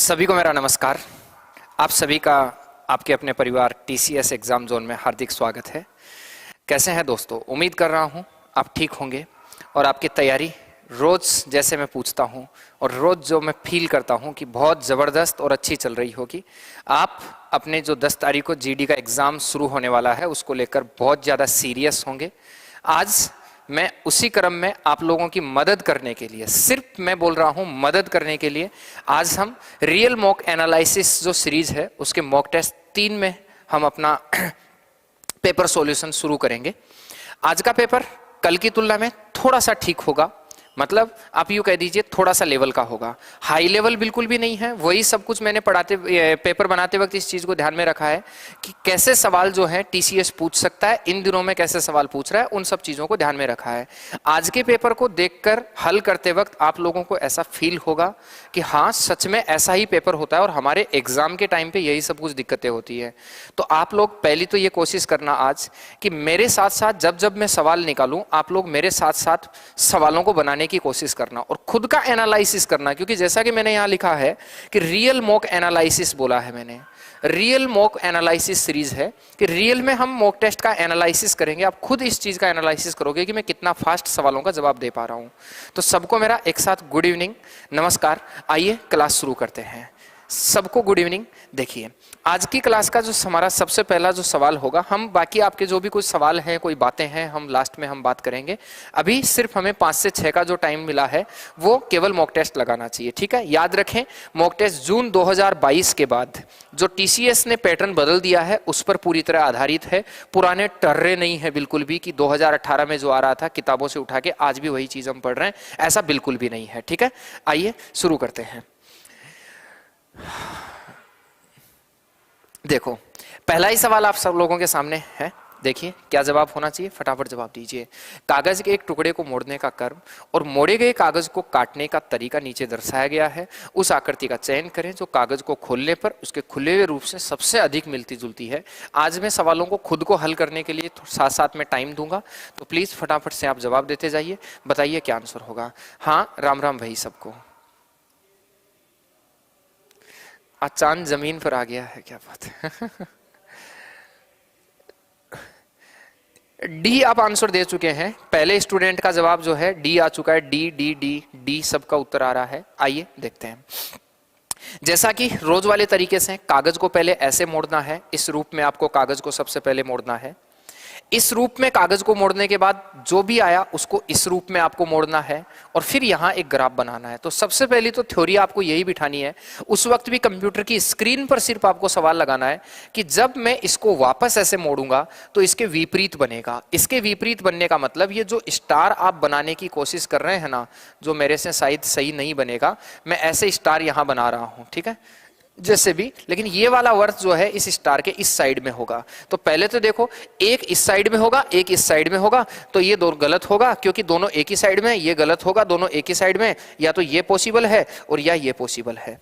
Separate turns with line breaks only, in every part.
सभी को मेरा नमस्कार। आप सभी का आपके अपने परिवार टीसीएस एग्जाम जोन में हार्दिक स्वागत है। कैसे हैं दोस्तों? उम्मीद कर रहा हूं आप ठीक होंगे और आपकी तैयारी रोज जैसे मैं पूछता हूं और रोज जो मैं फील करता हूं कि बहुत ज़बरदस्त और अच्छी चल रही होगी। आप अपने जो 10 तारीख को जीडी का एग्ज़ाम शुरू होने वाला है उसको लेकर बहुत ज़्यादा सीरियस होंगे। आज मैं उसी क्रम में आप लोगों की मदद करने के लिए, सिर्फ मैं बोल रहा हूं मदद करने के लिए, आज हम रियल मॉक एनालिसिस जो सीरीज है उसके मॉक टेस्ट 3 में हम अपना पेपर सॉल्यूशन शुरू करेंगे। आज का पेपर कल की तुलना में थोड़ा सा ठीक होगा, मतलब आप यूँ कह दीजिए थोड़ा सा लेवल का होगा। हाई लेवल बिल्कुल भी नहीं है, वही सब कुछ मैंने पेपर बनाते वक्त इस चीज़ को ध्यान में रखा है कि कैसे सवाल जो है टीसीएस पूछ सकता है, इन दिनों में कैसे सवाल पूछ रहा है, उन सब चीज़ों को ध्यान में रखा है। आज के पेपर को देखकर हल करते वक्त आप लोगों को ऐसा फील होगा कि हाँ सच में ऐसा ही पेपर होता है और हमारे एग्जाम के टाइम पर यही सब कुछ दिक्कतें होती है। तो आप लोग पहली तो ये कोशिश करना आज कि मेरे साथ साथ जब जब मैं सवाल निकालूं आप लोग मेरे साथ साथ सवालों को बनाने की कोशिश करना और खुद का एनालिसिस करना, क्योंकि जैसा कि मैंने यहां लिखा है कि रियल मॉक एनालिसिस बोला है मैंने, रियल मॉक एनालिसिस सीरीज है कि रियल में हम मॉक टेस्ट का एनालिसिस करेंगे। आप खुद इस चीज का एनालिसिस करोगे कि मैं कितना फास्ट सवालों का जवाब दे पा रहा हूं। तो सबको मेरा एक साथ गुड इवनिंग, नमस्कार। आइए क्लास शुरू करते हैं। सबको गुड इवनिंग। देखिए आज की क्लास का जो हमारा सबसे पहला जो सवाल होगा, हम बाकी आपके जो भी कुछ सवाल हैं, कोई बातें हैं, हम लास्ट में हम बात करेंगे। अभी सिर्फ हमें 5 से 6 का जो टाइम मिला है वो केवल मॉक टेस्ट लगाना चाहिए, ठीक है। याद रखें मॉक टेस्ट जून 2022 के बाद जो टीसीएस ने पैटर्न बदल दिया है उस पर पूरी तरह आधारित है। पुराने टर्रे नहीं है बिल्कुल भी कि 2018 में जो आ रहा था किताबों से उठा के आज भी वही चीज हम पढ़ रहे हैं, ऐसा बिल्कुल भी नहीं है, ठीक है। आइए शुरू करते हैं। देखो पहला ही सवाल आप सब लोगों के सामने है, देखिए क्या जवाब होना चाहिए, फटाफट जवाब दीजिए। कागज के एक टुकड़े को मोड़ने का कर्म और मोड़े गए कागज को काटने का तरीका नीचे दर्शाया गया है। उस आकृति का चयन करें जो कागज को खोलने पर उसके खुले हुए रूप से सबसे अधिक मिलती जुलती है। आज मैं सवालों को खुद को हल करने के लिए साथ साथ में टाइम दूंगा, तो प्लीज फटाफट से आप जवाब देते जाइए। बताइए क्या आंसर होगा। हाँ राम राम भाई सबको। आज चांद जमीन पर आ गया है, क्या बात है। डी आप आंसर दे चुके हैं। पहले स्टूडेंट का जवाब जो है डी आ चुका है। डी डी डी डी सबका उत्तर आ रहा है। आइए देखते हैं। जैसा कि रोज वाले तरीके से कागज को पहले ऐसे मोड़ना है, इस रूप में आपको कागज को सबसे पहले मोड़ना है। इस रूप में कागज को मोड़ने के बाद जो भी आया उसको इस रूप में आपको मोड़ना है और फिर यहां एक ग्राफ बनाना है। तो सबसे पहली तो थ्योरी आपको यही बिठानी है। उस वक्त भी कंप्यूटर की स्क्रीन पर सिर्फ आपको सवाल लगाना है कि जब मैं इसको वापस ऐसे मोड़ूंगा तो इसके विपरीत बनेगा। इसके विपरीत बनने का मतलब ये जो स्टार आप बनाने की कोशिश कर रहे हैं ना, जो मेरे से शायद सही नहीं बनेगा, मैं ऐसे स्टार यहां बना रहा हूं, ठीक है, जैसे भी, लेकिन ये वाला वर्थ जो है इस स्टार के इस साइड में होगा। तो पहले तो देखो एक इस साइड में होगा, एक इस साइड में होगा, तो ये दोनों गलत होगा क्योंकि दोनों एक ही साइड में। ये गलत होगा, दोनों एक ही साइड में। या तो ये पॉसिबल है और या ये पॉसिबल है।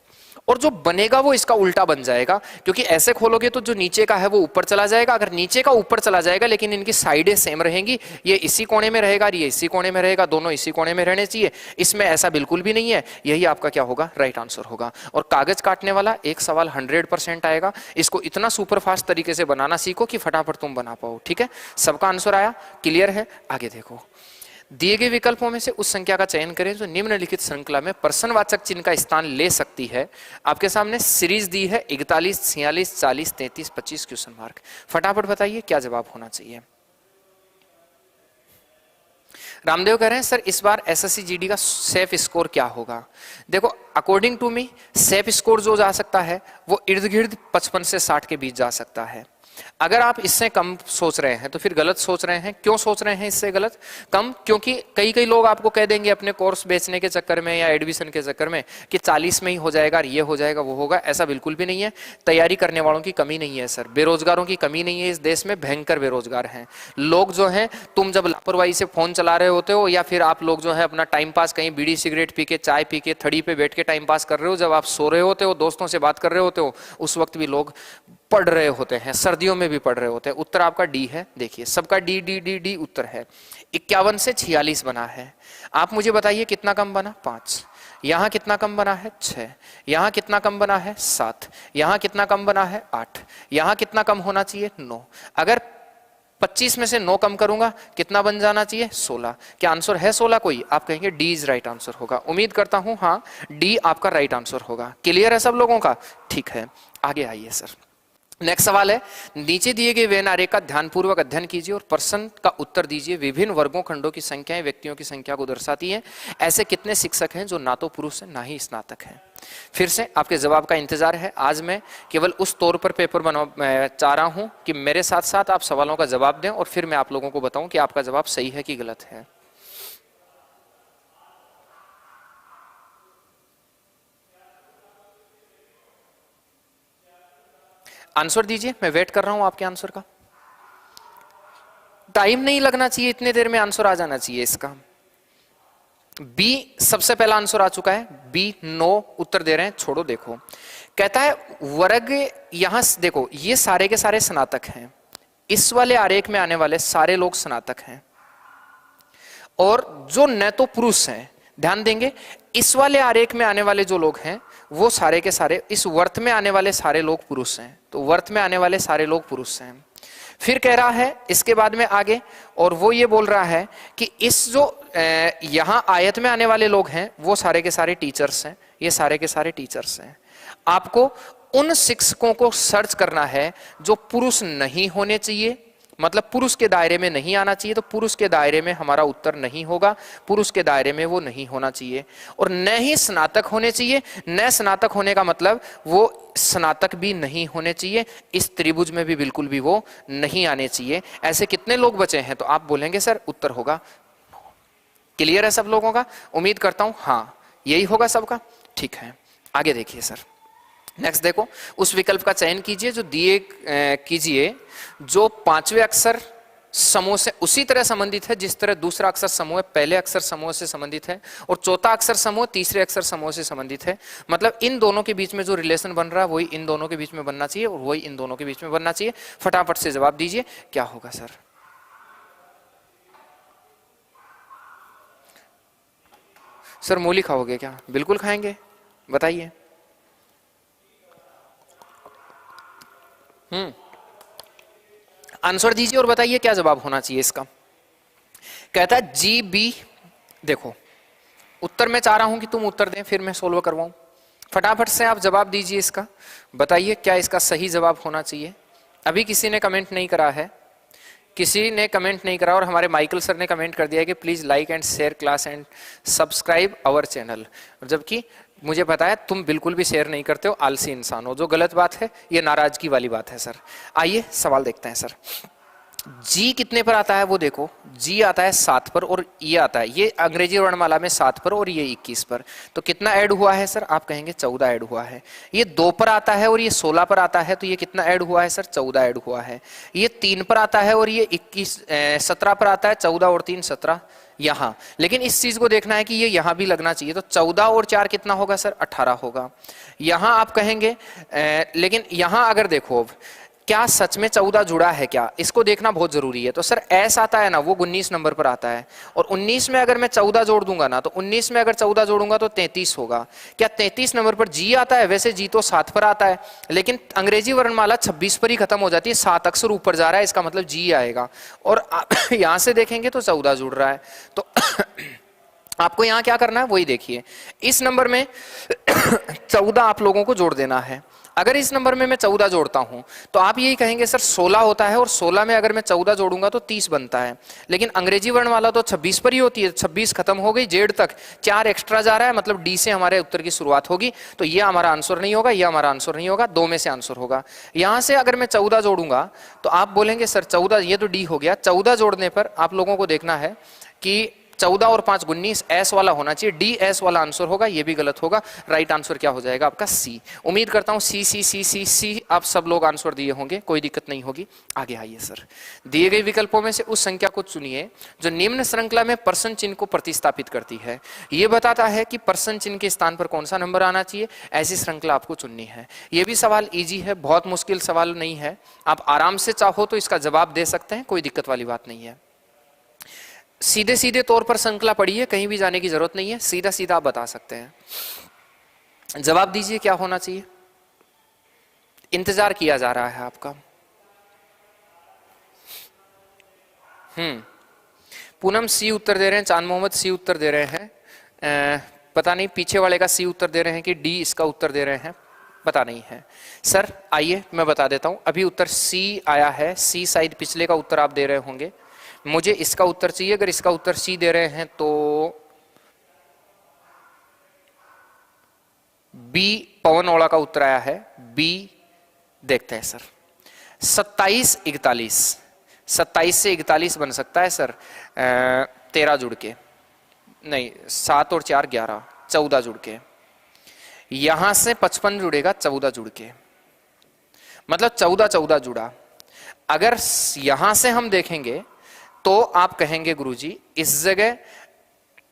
और जो बनेगा वो इसका उल्टा बन जाएगा, क्योंकि ऐसे खोलोगे तो जो नीचे का है वो ऊपर चला जाएगा। अगर नीचे का ऊपर चला जाएगा लेकिन इनकी साइडें सेम रहेंगी, ये इसी कोने में रहेगा और ये इसी कोने में रहेगा, दोनों इसी कोने में रहने चाहिए। इसमें ऐसा बिल्कुल भी नहीं है। यही आपका क्या होगा, राइट आंसर होगा। और कागज काटने वाला एक सवाल 100% आएगा। इसको इतना सुपरफास्ट तरीके से बनाना सीखो कि फटाफट तुम बना पाओ, ठीक है। सबका आंसर आया, क्लियर है। आगे देखो, दिए गए विकल्पों में से उस संख्या का चयन करें जो निम्नलिखित श्रृंखला में प्रश्नवाचक चिन्ह का स्थान ले सकती है। आपके सामने सीरीज दी है 41, 46, 40, 33, 25 क्वेश्चन मार्क। फटाफट बताइए क्या जवाब होना चाहिए। रामदेव कह रहे हैं सर इस बार एसएससी जीडी का सेफ स्कोर क्या होगा। देखो according to me safe score जो जा सकता है वो इर्द गिर्द 55 से 60 के बीच जा सकता है। अगर आप इससे कम सोच रहे हैं तो फिर गलत सोच रहे हैं। क्यों सोच रहे हैं इससे गलत कम? क्योंकि कई लोग आपको कह देंगे अपने कोर्स बेचने के चक्कर में या एडमिशन के चक्कर में कि 40 में ही हो जाएगा, ये हो जाएगा, वो होगा। ऐसा बिल्कुल भी नहीं है। तैयारी करने वालों की कमी नहीं है सर, बेरोजगारों की कमी नहीं है। इस देश में भयंकर बेरोजगार हैं लोग जो हैं। तुम जब लापरवाही से फोन चला रहे होते हो या फिर आप लोग जो है अपना टाइम पास कहीं बीड़ी सिगरेट पी के, चाय पी के, थड़ी पे बैठ के टाइम पास कर रहे हो, जब आप सो रहे होते हो, दोस्तों से बात कर रहे होते हो, उस वक्त भी लोग पढ़ रहे होते हैं, सर्दियों में भी पढ़ रहे होते हैं। उत्तर आपका डी है। देखिए सबका डी डी डी डी उत्तर है। 51 से 46 बना है। आप मुझे बताइए कितना कम बना, 5। यहां कितना कम बना है 6, यहां कितना कम बना है 7, यहां कितना कम बना है 8, यहां कितना कम होना चाहिए 9। अगर 25 में से 9 कम करूंगा कितना बन जाना चाहिए 16। क्या आंसर है 16 कोई? आप कहेंगे डी इज राइट आंसर होगा। उम्मीद करता हूं हाँ डी आपका राइट आंसर होगा। क्लियर है सब लोगों का? ठीक है, आगे आइए सर। नेक्स्ट सवाल है, नीचे दिए गए वेन आरेख का ध्यानपूर्वक अध्ययन कीजिए और प्रश्न का उत्तर दीजिए। विभिन्न वर्गों खंडों की संख्याएं व्यक्तियों की संख्या को दर्शाती हैं। ऐसे कितने शिक्षक हैं जो ना तो पुरुष हैं ना ही स्नातक हैं? फिर से आपके जवाब का इंतजार है। आज मैं केवल उस तौर पर पेपर चाह रहा हूं कि मेरे साथ साथ आप सवालों का जवाब दें और फिर मैं आप लोगों को बताऊं कि आपका जवाब सही है कि गलत है। आंसर दीजिए, मैं वेट कर रहा हूं आपके आंसर का। टाइम नहीं लगना चाहिए, इतने देर में आंसर आ जाना चाहिए इसका। बी सबसे पहला आंसर आ चुका है, बी 9 उत्तर दे रहे हैं। छोड़ो, देखो कहता है वर्ग, यहां देखो ये सारे के सारे स्नातक हैं। इस वाले आरेख में आने वाले सारे लोग स्नातक हैं और जो न तो पुरुष हैं, ध्यान देंगे इस वाले आरेख में आने वाले जो लोग हैं वो सारे के सारे, इस वर्त में आने वाले सारे लोग पुरुष हैं। तो वर्त में आने वाले सारे लोग पुरुष हैं। फिर कह रहा है इसके बाद में आगे, और वो ये बोल रहा है कि इस जो यहां आयत में आने वाले लोग हैं वो सारे के सारे टीचर्स हैं। ये सारे के सारे टीचर्स हैं। आपको उन शिक्षकों को सर्च करना है जो पुरुष नहीं होने चाहिए, मतलब पुरुष के दायरे में नहीं आना चाहिए। तो पुरुष के दायरे में हमारा उत्तर नहीं होगा, पुरुष के दायरे में वो नहीं होना चाहिए। और न ही स्नातक होने चाहिए, न स्नातक होने का मतलब वो स्नातक भी नहीं होने चाहिए। इस त्रिभुज में भी बिल्कुल भी वो नहीं आने चाहिए। ऐसे कितने लोग बचे हैं? तो आप बोलेंगे सर उत्तर होगा। क्लियर है सब लोगों का? उम्मीद करता हूं हाँ यही होगा सबका। ठीक है, आगे देखिए सर। नेक्स्ट देखो, उस विकल्प का चयन कीजिए जो दिए कीजिए जो पांचवें अक्षर समूह से उसी तरह संबंधित है जिस तरह दूसरा अक्षर समूह पहले अक्षर समूह से संबंधित है और चौथा अक्षर समूह तीसरे अक्षर समूह से संबंधित है। मतलब इन दोनों के बीच में जो रिलेशन बन रहा है वही इन दोनों के बीच में बनना चाहिए और वही इन दोनों के बीच में बनना चाहिए। फटाफट से जवाब दीजिए, क्या होगा सर? सर मूली खाओगे क्या? बिल्कुल खाएंगे, बताइए। आंसर दीजिए और बताइए क्या जवाब होना चाहिए इसका। कहता है जी बी। देखो उत्तर मैं चाह रहा हूं कि तुम उत्तर दें फिर मैं सोल्व करवाऊं। फटाफट से आप जवाब दीजिए इसका, बताइए क्या इसका सही जवाब होना चाहिए। अभी किसी ने कमेंट नहीं करा है, किसी ने कमेंट नहीं करा और हमारे माइकल सर ने कमेंट कर दिया है कि please like and share class and subscribe our channel. जबकि मुझे पता है तुम बिल्कुल भी शेयर नहीं करते हो, आलसी इंसान हो, जो गलत बात है, ये नाराजगी वाली बात है सर। आइए सवाल देखते हैं सर। जी कितने पर आता है वो देखो, जी आता है 7 पर और ये आता है, ये अंग्रेजी वर्णमाला में 7 पर और ये 21 पर। तो कितना ऐड हुआ है सर? आप कहेंगे 14 ऐड हुआ है। ये 2 पर आता है और ये 16 पर आता है, तो ये कितना ऐड हुआ है सर? 14 ऐड हुआ है। ये 3 पर आता है और ये 17 पर आता है, 14 और 3 17 यहां। लेकिन इस चीज को देखना है कि ये यहां भी लगना चाहिए, तो 14 और 4 कितना होगा सर? 18 होगा। यहां आप कहेंगे लेकिन यहां अगर देखो क्या सच में 14 जुड़ा है क्या, इसको देखना बहुत जरूरी है। तो सर एस आता है ना, वो 19 नंबर पर आता है और 19 में अगर मैं 14 जोड़ दूंगा ना, तो 19 में अगर 14 जोड़ूंगा तो 33 होगा। क्या 33 नंबर पर जी आता है? वैसे जी तो 7 पर आता है, लेकिन अंग्रेजी वर्णमाला 26 पर ही खत्म हो जाती है, 7 अक्षर ऊपर जा रहा है, इसका मतलब जी आएगा। और यहां से देखेंगे तो 14 जुड़ रहा है। तो आपको यहां क्या करना है वही देखिए। इस नंबर में 14 आप लोगों को जोड़ देना है। अगर इस नंबर में मैं 14 जोड़ता हूं तो आप यही कहेंगे सर 16 होता है और 16 में अगर मैं 14 जोड़ूंगा तो 30 बनता है। लेकिन अंग्रेजी वर्णमाला तो 26 पर ही होती है, 26 खत्म हो गई, जेड तक 4 एक्स्ट्रा जा रहा है, मतलब डी से हमारे उत्तर की शुरुआत होगी। तो ये हमारा आंसर नहीं होगा, ये हमारा आंसर नहीं होगा, 2 में से आंसर होगा। यहां से अगर मैं 14 जोड़ूंगा तो आप बोलेंगे सर 14, ये तो डी हो गया। 14 जोड़ने पर आप लोगों को देखना है कि 14 और 5 19, एस वाला होना चाहिए, डी एस वाला आंसर होगा, ये भी गलत होगा। राइट आंसर क्या हो जाएगा आपका? सी। उम्मीद करता हूं सी सी सी सी सी आप सब लोग आंसर दिए होंगे, कोई दिक्कत नहीं होगी। आगे आइए सर। दिए गए विकल्पों में से उस संख्या को चुनिए जो निम्न श्रृंखला में प्रश्न चिन्ह को प्रतिस्थापित करती है। यह बताता है कि प्रश्न चिन्ह के स्थान पर कौन सा नंबर आना चाहिए, ऐसी श्रृंखला आपको चुननी है। यह भी सवाल इजी है, बहुत मुश्किल सवाल नहीं है, आप आराम से चाहो तो इसका जवाब दे सकते हैं, कोई दिक्कत वाली बात नहीं है। सीधे सीधे तौर पर श्रृंखला पढ़ी है, कहीं भी जाने की जरूरत नहीं है, सीधा सीधा आप बता सकते हैं। जवाब दीजिए क्या होना चाहिए। इंतजार किया जा रहा है आपका। पूनम सी उत्तर दे रहे हैं, चांद मोहम्मद सी उत्तर दे रहे हैं, पता नहीं पीछे वाले का सी उत्तर दे रहे हैं कि डी इसका उत्तर दे रहे हैं, पता नहीं है। सर आइए मैं बता देता हूं, अभी उत्तर सी आया है, सी शायद पिछले का उत्तर आप दे रहे होंगे, मुझे इसका उत्तर चाहिए। अगर इसका उत्तर सी दे रहे हैं तो बी पवन ओला का उत्तर आया है, बी देखते हैं सर। 27 41, 27 से 41 बन सकता है सर, 13 जुड़ के, नहीं 7 और 4 11, 14 जुड़ के, यहां से 55 जुड़ेगा 14 जुड़ के, मतलब 14 14 जुड़ा। अगर यहां से हम देखेंगे तो आप कहेंगे गुरुजी इस जगह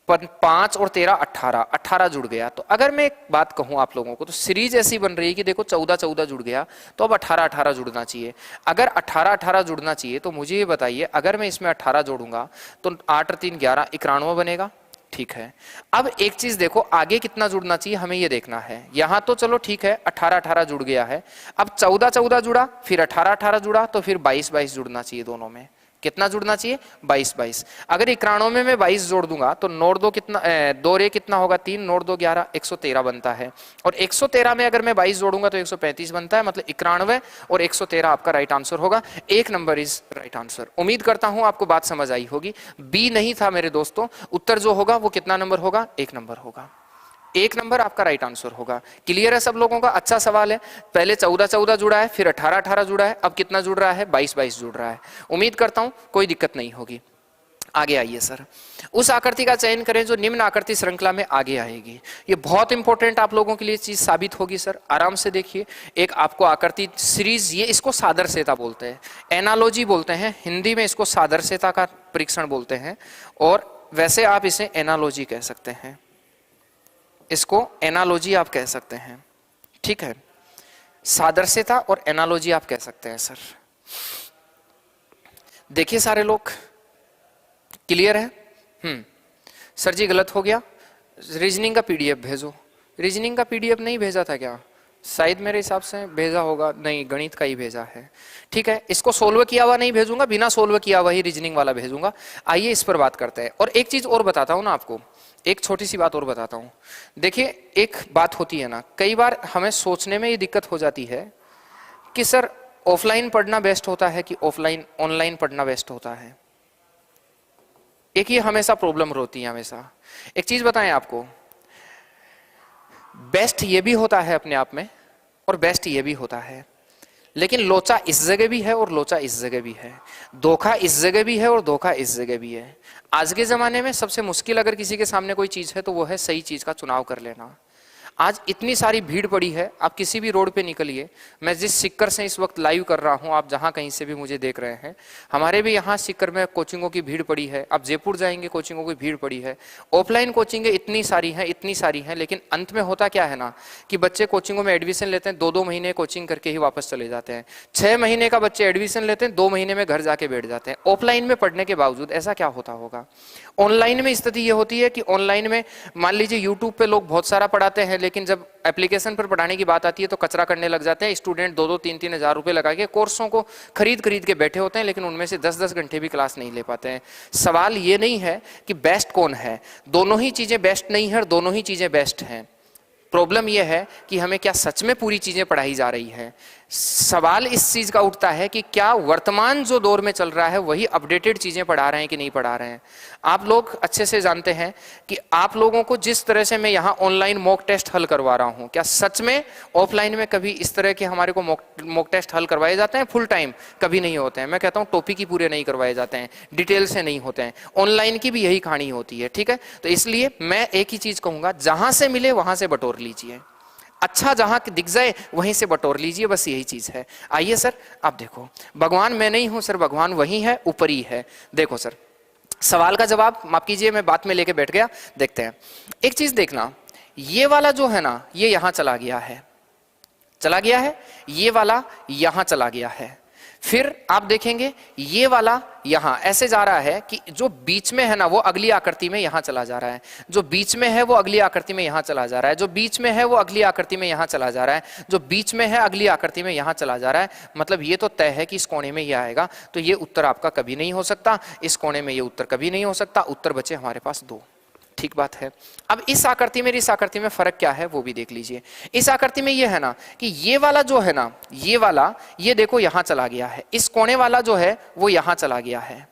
5 और 13 18, 18 जुड़ गया। तो अगर मैं एक बात कहूं आप लोगों को, तो सीरीज ऐसी बन रही है कि देखो 14 14 जुड़ गया, तो अब 18 18 जुड़ना चाहिए। अगर 18 18 जुड़ना चाहिए तो मुझे ये बताइए, अगर मैं इसमें 18 जोड़ूंगा तो 8 और 3 11, 91 बनेगा। ठीक है, अब एक चीज देखो, आगे कितना जुड़ना चाहिए हमें ये देखना है। यहां तो चलो ठीक है 18 18 जुड़ गया है, अब 14 14 जुड़ा, फिर 18 18 जुड़ा, तो फिर 22 22 जुड़ना चाहिए। दोनों में कितना जुड़ना चाहिए? 22 22। अगर 91 में 22 जोड़ दूंगा तो 9 2 कितना, 2 रे कितना होगा 3, 9 2 11, 113 बनता है। और 113 में अगर मैं 22 जोड़ूंगा तो 135 बनता है, मतलब 91 और 113 आपका राइट आंसर होगा। 1 नंबर इज राइट आंसर। उम्मीद करता हूं आपको बात समझ आई होगी। बी नहीं था मेरे दोस्तों, उत्तर जो होगा वो कितना नंबर होगा? 1 नंबर होगा। 1 नंबर आपका राइट आंसर होगा। क्लियर है सब लोगों का? अच्छा सवाल है। पहले 14 14 जुड़ा है, फिर 18 18 जुड़ा है, अब कितना जुड़ रहा है? 22 22 जुड़ रहा है। उम्मीद करता हूं कोई दिक्कत नहीं होगी। आगे आइए सर, उस आकृति का चयन करें जो निम्न आकृति श्रृंखला में आगे आएगी। ये बहुत इंपॉर्टेंट आप लोगों के लिए चीज साबित होगी सर। आराम से देखिए, एक आपको आकृति सीरीज, ये इसको सादृश्यता बोलते हैं, एनालॉजी बोलते हैं, हिंदी में इसको सादृश्यता का परीक्षण बोलते हैं, और वैसे आप इसे एनालॉजी कह सकते हैं, इसको एनालॉजी आप कह सकते हैं। ठीक है, सादृश्यता और एनालॉजी आप कह सकते हैं सर। देखिए सारे लोग, क्लियर है? सर जी गलत हो गया, रीजनिंग का पीडीएफ भेजो। रीजनिंग का पीडीएफ नहीं भेजा था क्या? शायद मेरे हिसाब से भेजा होगा, नहीं गणित का ही भेजा है। ठीक है, इसको सोल्व किया हुआ नहीं भेजूंगा, बिना सोल्व किया हुआ ही रीजनिंग वाला भेजूंगा। आइए इस पर बात करते हैं। और एक चीज और बताता हूं ना आपको, एक छोटी सी बात और बताता हूं। देखिए एक बात होती है ना, कई बार हमें सोचने में ये दिक्कत हो जाती है कि सर ऑफलाइन पढ़ना बेस्ट होता है कि ऑफलाइन ऑनलाइन पढ़ना बेस्ट होता है। एक ये हमेशा प्रॉब्लम होती है हमेशा। एक चीज बताएं आपको, बेस्ट ये भी होता है अपने आप में और बेस्ट ये भी होता है, लेकिन लोचा इस जगह भी है और लोचा इस जगह भी है, धोखा इस जगह भी है और धोखा इस जगह भी है। आज के जमाने में सबसे मुश्किल अगर किसी के सामने कोई चीज है तो वो है सही चीज का चुनाव कर लेना। आज इतनी सारी भीड़ पड़ी है, आप किसी भी रोड पे निकलिए, मैं जिस सिक्कर से इस वक्त लाइव कर रहा हूं, आप जहां कहीं से भी मुझे देख रहे हैं, हमारे भी यहाँ सिक्कर में कोचिंगों की भीड़ पड़ी है। आप जयपुर जाएंगे कोचिंगों की भीड़ पड़ी है, ऑफलाइन कोचिंगें इतनी सारी हैं, लेकिन अंत में होता क्या है ना कि बच्चे कोचिंगों में एडमिशन लेते हैं, 2-2 महीने कोचिंग करके ही वापस चले जाते हैं। 6 महीने का बच्चे एडमिशन लेते हैं, 2 महीने में घर जाके बैठ जाते हैं। ऑफलाइन में पढ़ने के बावजूद ऐसा क्या होता होगा? ऑनलाइन में स्थिति ये होती है कि ऑनलाइन में मान लीजिए यूट्यूब पे लोग बहुत सारा पढ़ाते हैं, लेकिन जब एप्लीकेशन पर पढ़ाने की बात आती है तो कचरा करने लग जाते हैं। स्टूडेंट 2-2 3-3 हज़ार रुपए लगा के कोर्सों को खरीद के बैठे होते हैं, लेकिन उनमें से 10-10 घंटे भी क्लास नहीं ले पाते हैं। सवाल ये नहीं है कि बेस्ट कौन है, दोनों ही चीजें बेस्ट नहीं है और दोनों ही चीजें बेस्ट हैं। प्रॉब्लम यह है कि हमें क्या सच में पूरी चीजें पढ़ाई जा रही है। सवाल इस चीज का उठता है कि क्या वर्तमान जो दौर में चल रहा है वही अपडेटेड चीजें पढ़ा रहे हैं कि नहीं पढ़ा रहे हैं। आप लोग अच्छे से जानते हैं कि आप लोगों को जिस तरह से मैं यहाँ ऑनलाइन मॉक टेस्ट हल करवा रहा हूँ, क्या सच में ऑफलाइन में कभी इस तरह के हमारे को मॉक टेस्ट हल करवाए जाते हैं फुल टाइम? कभी नहीं होते हैं। मैं कहता हूँ टॉपिक ही पूरे नहीं करवाए जाते हैं, डिटेल से नहीं होते हैं। ऑनलाइन की भी यही कहानी होती है। ठीक है, तो इसलिए मैं एक ही चीज कहूंगा, जहां से मिले वहां से बटोर लीजिए, अच्छा जहां दिख जाए वहीं से बटोर लीजिए, बस यही चीज है। आइए सर, आप देखो, भगवान मैं नहीं हूं सर, भगवान वही है, ऊपर ही है। देखो सर, सवाल का जवाब माफ कीजिए, मैं बात में लेके बैठ गया। देखते हैं, एक चीज देखना, ये वाला जो है ना, ये यहां चला गया है, ये वाला यहां चला गया है, फिर आप देखेंगे ये वाला यहां ऐसे जा रहा है कि जो बीच में है ना वो अगली आकृति में यहां चला जा रहा है, जो बीच में है वो अगली आकृति में यहां चला जा रहा है, जो बीच में है वो अगली आकृति में यहां चला जा रहा है, जो बीच में है अगली आकृति में यहां चला जा रहा है। मतलब ये तो तय है कि इस कोने में ये आएगा, तो ये उत्तर आपका कभी नहीं हो सकता, इस कोने में ये उत्तर कभी नहीं हो सकता। उत्तर बचे हमारे पास दो। ठीक बात है। अब इस आकृति में इस आकृति में फर्क क्या है वो भी देख लीजिए। इस आकृति में ये है ना कि ये वाला जो है ना, ये वाला, ये देखो यहां चला गया है, इस कोने वाला जो है वो यहां चला गया है,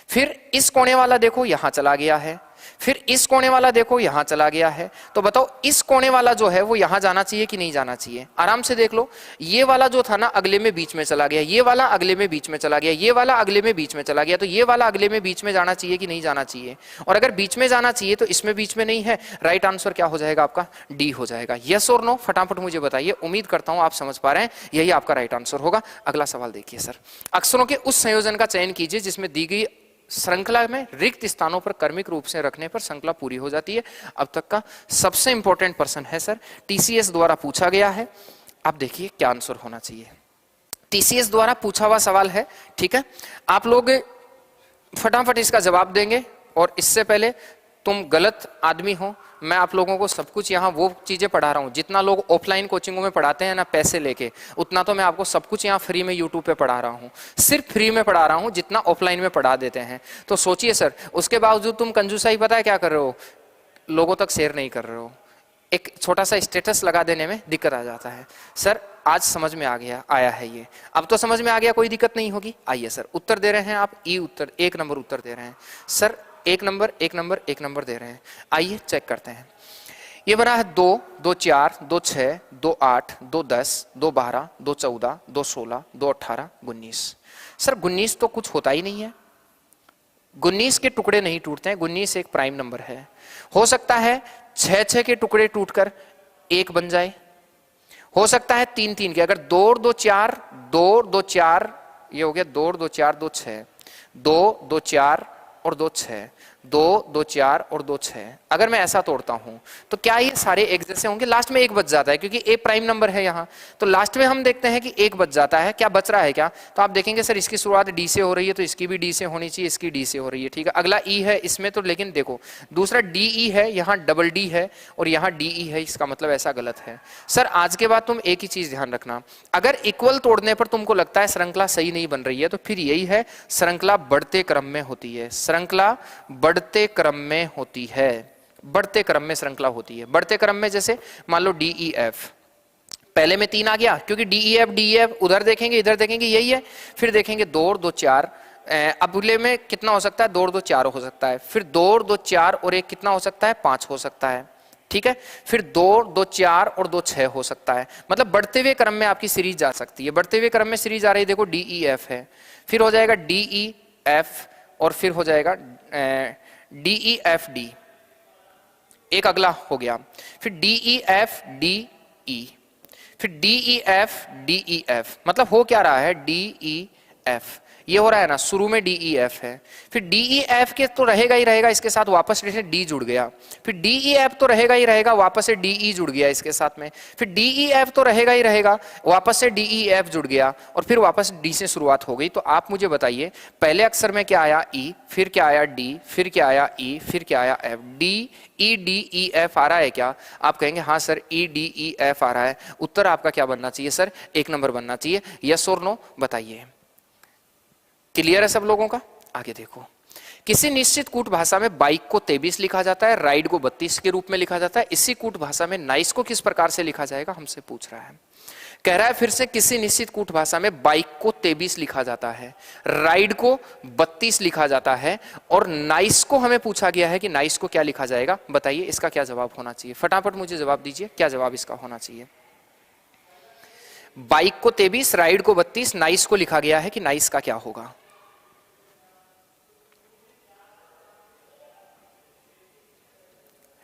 फिर इस कोने वाला देखो यहां चला गया है, फिर इस कोने वाला देखो यहां चला गया है। तो बताओ इस कोने वाला जो है वो यहां जाना चाहिए कि नहीं जाना चाहिए? आराम से देख लो। ये वाला जो था ना अगले में बीच में चला गया, ये वाला अगले में बीच में चला गया, ये वाला अगले में बीच में चला गया, तो ये वाला अगले में बीच में जाना चाहिए कि नहीं जाना चाहिए? और अगर बीच में जाना चाहिए तो इसमें बीच में नहीं है, राइट आंसर क्या हो जाएगा आपका? डी हो जाएगा। यस और नो फटाफट मुझे बताइए। उम्मीद करता हूं आप समझ पा रहे हैं, यही आपका राइट आंसर होगा। अगला सवाल देखिए सर, अक्षरों के उस संयोजन का चयन कीजिए जिसमें दी गई श्रृंखला में रिक्त स्थानों पर क्रमिक रूप से रखने पर श्रृंखला पूरी हो जाती है। अब तक का सबसे इंपॉर्टेंट प्रश्न है सर, टीसीएस द्वारा पूछा गया है। आप देखिए क्या आंसर होना चाहिए। टीसीएस द्वारा पूछा हुआ सवाल है, ठीक है। आप लोग फटाफट इसका जवाब देंगे, और इससे पहले तुम गलत आदमी हो, मैं आप लोगों को सब कुछ यहाँ वो चीजें पढ़ा रहा हूँ जितना लोग ऑफलाइन कोचिंगों में पढ़ाते हैं ना पैसे लेके, उतना तो मैं आपको सब कुछ यहाँ फ्री में यूट्यूब पे पढ़ा रहा हूँ। सिर्फ फ्री में पढ़ा रहा हूँ जितना ऑफलाइन में पढ़ा देते हैं। तो सोचिए सर, उसके बावजूद तुम कंजूसाई पता है क्या कर रहे हो, लोगों तक शेयर नहीं कर रहे हो। एक छोटा सा स्टेटस लगा देने में दिक्कत आ जाता है। सर आज समझ में आया है ये, अब तो समझ में आ गया, कोई दिक्कत नहीं होगी। आइए सर, उत्तर दे रहे हैं आप, ई उत्तर 1 नंबर उत्तर दे रहे हैं सर, 1 नंबर 1 नंबर 1 नंबर दे रहे हैं। आइए चेक करते हैं। ये बना है 2, 2 4, 2 6, 2 8, 2 10, 2 12, 2 14, 2 16, 2 18, 19। सर 19 तो कुछ होता ही नहीं है, 19 के टुकड़े नहीं टूटते हैं, 19 एक प्राइम नंबर है। हो सकता है 6 के टुकड़े टूटकर 1 बन जाए, हो सकता है 3 के, अगर 2 2 4, 2 2 4, ये हो गया 2 2 4 2 6, 2 2 4 और 2 6, 2 2 4 और 2 6। अगर मैं ऐसा तोड़ता हूं तो क्या ये सारे एक जैसे होंगे? लास्ट में 1 बच जाता है क्योंकि ए प्राइम नंबर है यहाँ, तो लास्ट में हम देखते हैं कि 1 बच जाता है। क्या बच रहा है क्या? तो आप देखेंगे सर इसकी शुरुआत डी से हो रही है, तो इसकी भी डी से होनी चाहिए, इसकी डी से हो रही है, ठीक है। अगला ई है इसमें, तो लेकिन देखो दूसरा डी ई है, यहाँ डबल डी है और यहाँ डी ई है, इसका मतलब ऐसा गलत है। सर आज के बाद तुम एक ही चीज ध्यान रखना, अगर इक्वल तोड़ने पर तुमको लगता है श्रृंखला सही नहीं बन रही है तो फिर यही है, श्रृंखला बढ़ते क्रम में होती है, श्रृंखला बढ़ते क्रम में होती है, बढ़ते क्रम में श्रृंखला होती है। बढ़ते क्रम में जैसे मान लो डी ई एफ, पहले में 3 आ गया क्योंकि डी ई एफ उधर देखेंगे इधर देखेंगे यही है, फिर देखेंगे 2 और 2 4, अगले में कितना हो सकता है? 2 और 2 4 हो सकता है, फिर 2 और 2 4 और 1 कितना हो सकता है? 5 हो सकता है, ठीक है। फिर 2 2 4 और 2 6 हो सकता है। मतलब बढ़ते हुए क्रम में आपकी सीरीज जा सकती है, बढ़ते हुए क्रम में सीरीज आ रही है, देखो डी ई एफ है, फिर हो जाएगा डी ई एफ और फिर हो जाएगा डी ई एफ डी, एक अगला हो गया, फिर D E F D E, फिर D E F D E F. मतलब हो क्या रहा है? डी ई एफ ये हो रहा है ना, शुरू में डी ई एफ है, फिर डी ई एफ के तो रहेगा ही रहेगा, इसके साथ वापस से डी जुड़ गया, फिर डी ई एफ तो रहेगा ही रहेगा, वापस से डी ई जुड़ गया इसके साथ में, फिर डी ई एफ तो रहेगा ही रहेगा, वापस से डी ई एफ जुड़ गया और फिर वापस डी से शुरुआत हो गई। तो आप मुझे बताइए पहले अक्षर में क्या आया? ई, फिर क्या आया? डी, फिर क्या आया? ई, फिर क्या आया? एफ। डी ई एफ आ रहा है क्या? आप कहेंगे हाँ sir E D E F आ रहा है। उत्तर आपका क्या बनना चाहिए सर? 1 नंबर बनना चाहिए। यस और नो बताइए। क्लियर है सब लोगों का? आगे देखो, किसी निश्चित कूट भाषा में बाइक को 23 लिखा जाता है, राइड को 32 के रूप में लिखा जाता है। इसी कूट भाषा में नाइस को किस प्रकार से लिखा जाएगा? हमसे पूछ रहा है। कह रहा है फिर से किसी निश्चित कूट भाषा में बाइक को 23 लिखा जाता है, राइड को 32 लिखा जाता है और नाइस को हमें पूछा गया है कि नाइस को क्या लिखा जाएगा? बताइए इसका क्या जवाब होना चाहिए? फटाफट मुझे जवाब दीजिए, क्या जवाब इसका होना चाहिए? बाइक को 23, राइड को 32, नाइस को लिखा गया है कि नाइस का क्या होगा?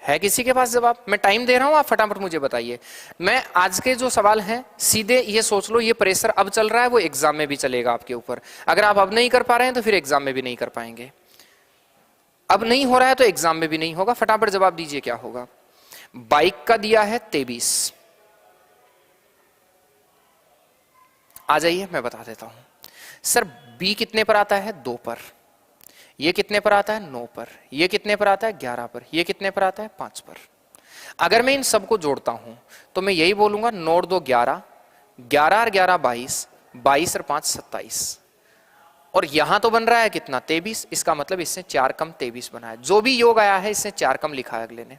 है किसी के पास जवाब? मैं टाइम दे रहा हूं, आप फटाफट मुझे बताइए। मैं आज के जो सवाल हैं सीधे ये सोच लो, ये प्रेशर अब चल रहा है, वो एग्जाम में भी चलेगा आपके ऊपर। अगर आप अब नहीं कर पा रहे हैं तो फिर एग्जाम में भी नहीं कर पाएंगे। अब नहीं हो रहा है तो एग्जाम में भी नहीं होगा। फटाफट जवाब दीजिए क्या होगा? बाइक का दिया है 23, आ जाइए मैं बता देता हूं। सर बी कितने पर आता है? 2 पर। ये कितने पर आता है? 9 पर। ये कितने पर आता है? 11 पर। ये कितने पर आता है? 5 पर। अगर मैं इन सबको जोड़ता हूं तो मैं यही बोलूंगा 9 और 2 11, 11 और 11 22, 22 और 5 27। और यहां तो बन रहा है कितना? 23। इसका मतलब इससे 4 कम 23 बना है। जो भी योग आया है इससे 4 कम लिखा है अगले ने।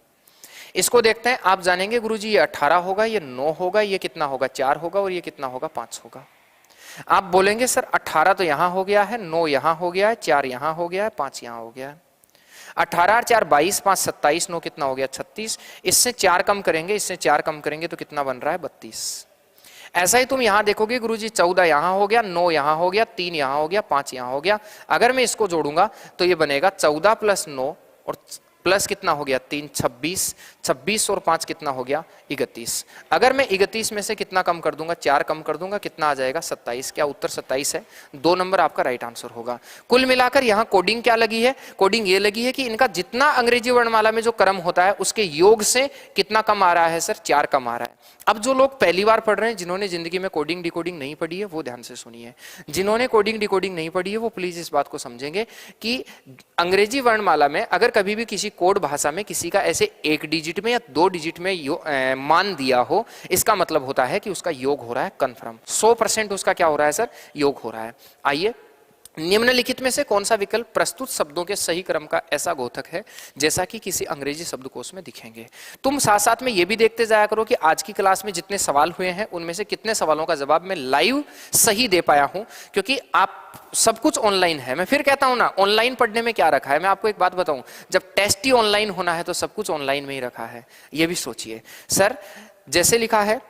इसको देखते हैं, आप जानेंगे गुरुजी ये 18 होगा, ये 9 होगा, ये कितना होगा? 4 होगा, और ये कितना होगा? 5 होगा। आप बोलेंगे सर 18 तो यहां हो गया है, 9 यहां हो गया है, 4 यहां हो गया है, 5 यहां हो गया है। 18 और 4 22, 5 27, 9 कितना हो गया? 36। इससे 4 कम करेंगे, इससे 4 कम करेंगे तो कितना बन रहा है? 32। ऐसा ही तुम यहां देखोगे गुरुजी 14 यहां हो गया, 9 यहां हो गया, 3 यहां हो गया, 5 यहां हो गया। अगर मैं इसको जोड़ूंगा तो ये बनेगा 14 प्लस 9 और प्लस कितना हो गया? 3 26, 26 और 5 कितना हो गया? 31। अगर मैं 31 में से कितना कम कर दूंगा? 4 कम कर दूंगा, कितना आ जाएगा? 27। क्या उत्तर 27 है? 2 नंबर आपका राइट आंसर होगा। कुल मिलाकर यहाँ कोडिंग क्या लगी है? कोडिंग ये लगी है कि इनका जितना अंग्रेजी वर्णमाला में जो क्रम होता है उसके योग से कितना कम आ रहा है सर? 4 कम आ रहा है। अब जो लोग पहली बार पढ़ रहे हैं, जिन्होंने जिंदगी में कोडिंग डिकोडिंग नहीं पढ़ी है, वो ध्यान से सुनिए। जिन्होंने कोडिंग डिकोडिंग नहीं पढ़ी है वो प्लीज इस बात को समझेंगे कि अंग्रेजी वर्णमाला में अगर कभी भी किसी कोड भाषा में किसी का ऐसे 1 डिजिट में या 2 डिजिट में मान दिया हो, इसका मतलब होता है कि उसका योग हो रहा है कन्फर्म। 100% उसका क्या हो रहा है सर? योग हो रहा है। आइए, निम्नलिखित में से कौन सा विकल्प प्रस्तुत शब्दों के सही क्रम का ऐसा घोतक है जैसा कि किसी अंग्रेजी शब्दकोश में दिखेंगे? तुम साथ साथ में यह भी देखते जाया करो कि आज की क्लास में जितने सवाल हुए हैं उनमें से कितने सवालों का जवाब मैं लाइव सही दे पाया हूं, क्योंकि आप सब कुछ ऑनलाइन है। मैं फिर कहता हूं ना, ऑनलाइन पढ़ने में क्या रखा है। मैं आपको एक बात बताऊं, जब टेस्ट ही ऑनलाइन होना है तो सब कुछ ऑनलाइन में ही रखा है। यह भी सोचिए सर, जैसे लिखा है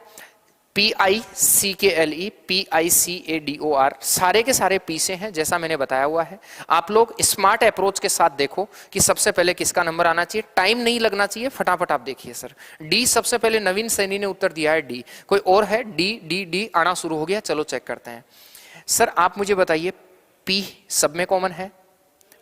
PICKLE PICADOR, सारे के सारे पी से हैं जैसा मैंने बताया हुआ है। आप लोग स्मार्ट अप्रोच के साथ देखो कि सबसे पहले किसका नंबर आना चाहिए, टाइम नहीं लगना चाहिए, फटाफट आप देखिए। सर डी सबसे पहले नवीन सैनी ने उत्तर दिया है, डी। कोई और है? डी डी डी आना शुरू हो गया, चलो चेक करते हैं। सर आप मुझे बताइए, पी सब में कॉमन है?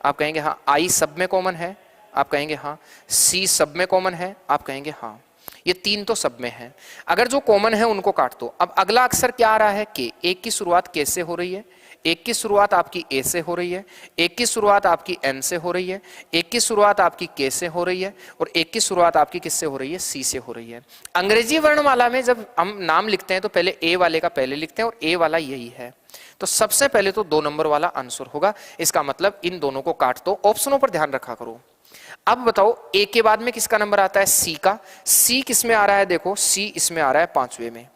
आप कहेंगे हाँ। आई सब में कॉमन है? आप कहेंगे हाँ। सी सब में कॉमन है? आप कहेंगे हाँ। ये 3 तो सब में है। अगर जो कॉमन है उनको काट दो। अब अगला अक्षर क्या आ रहा है? के। एक की शुरुआत के से हो रही है, एक की शुरुआत आपकी ए से हो रही है, एक की शुरुआत आपकी एन से हो रही है, एक की शुरुआत आपकी के से हो रही है, और एक की शुरुआत आपकी किससे हो रही है? सी से हो रही है। अंग्रेजी वर्णमाला में जब हम नाम लिखते हैं तो पहले ए वाले का पहले लिखते हैं, और ए वाला यही है। तो सबसे पहले तो 2 नंबर वाला आंसर होगा। इसका मतलब इन दोनों को काट दो। ऑप्शनों पर ध्यान रखा करो। अब बताओ, ए के बाद में किसका नंबर आता है? सी का। सी किस में आ रहा है? देखो, सी इसमें आ रहा है 5वें में,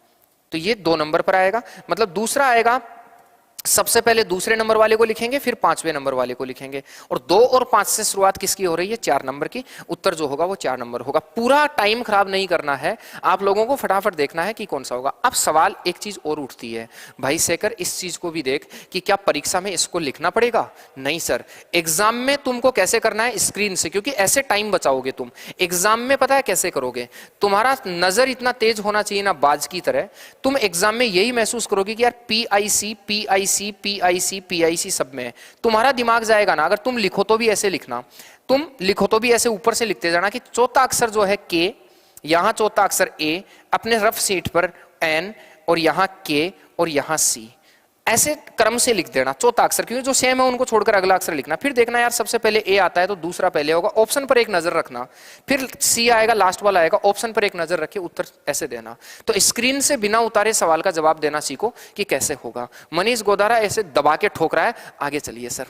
तो ये 2 नंबर पर आएगा। मतलब दूसरा आएगा, सबसे पहले दूसरे नंबर वाले को लिखेंगे, फिर 5वें नंबर वाले को लिखेंगे। और 2 और 5 से शुरुआत किसकी हो रही है? 4 नंबर की। उत्तर जो होगा वो 4 नंबर होगा। पूरा टाइम खराब नहीं करना है, आप लोगों को फटाफट देखना है कि कौन सा होगा। अब सवाल एक चीज और उठती है, भाई शेखर इस चीज को भी देख कि क्या परीक्षा में इसको लिखना पड़ेगा? नहीं सर, एग्जाम में तुमको कैसे करना है? स्क्रीन से, क्योंकि ऐसे टाइम बचाओगे तुम। एग्जाम में पता है कैसे करोगे? तुम्हारा नजर इतना तेज होना चाहिए ना बाज की तरह, तुम एग्जाम में यही महसूस करोगे कि यार PIC PIC PIC PIC सब में है। तुम्हारा दिमाग जाएगा ना। अगर तुम लिखो तो भी ऐसे लिखना, तुम लिखो तो भी ऐसे ऊपर से लिखते जाना कि चौथा अक्षर जो है के, यहां चौथा अक्षर ए, अपने रफ शीट पर एन, और यहां के, और यहां सी, ऐसे क्रम से लिख देना चौथा अक्षर, क्योंकि जो सेम है उनको छोड़कर अगला अक्षर लिखना। फिर देखना यार सबसे पहले ए आता है तो दूसरा पहले होगा, ऑप्शन पर एक नजर रखना। फिर सी आएगा, लास्ट वाला आएगा, ऑप्शन पर एक नजर रखिए, उत्तर ऐसे देना। तो स्क्रीन से बिना उतारे सवाल का जवाब देना सीखो कि कैसे होगा। मनीष गोदारा ऐसे दबा के ठोक रहा है। आगे चलिए सर,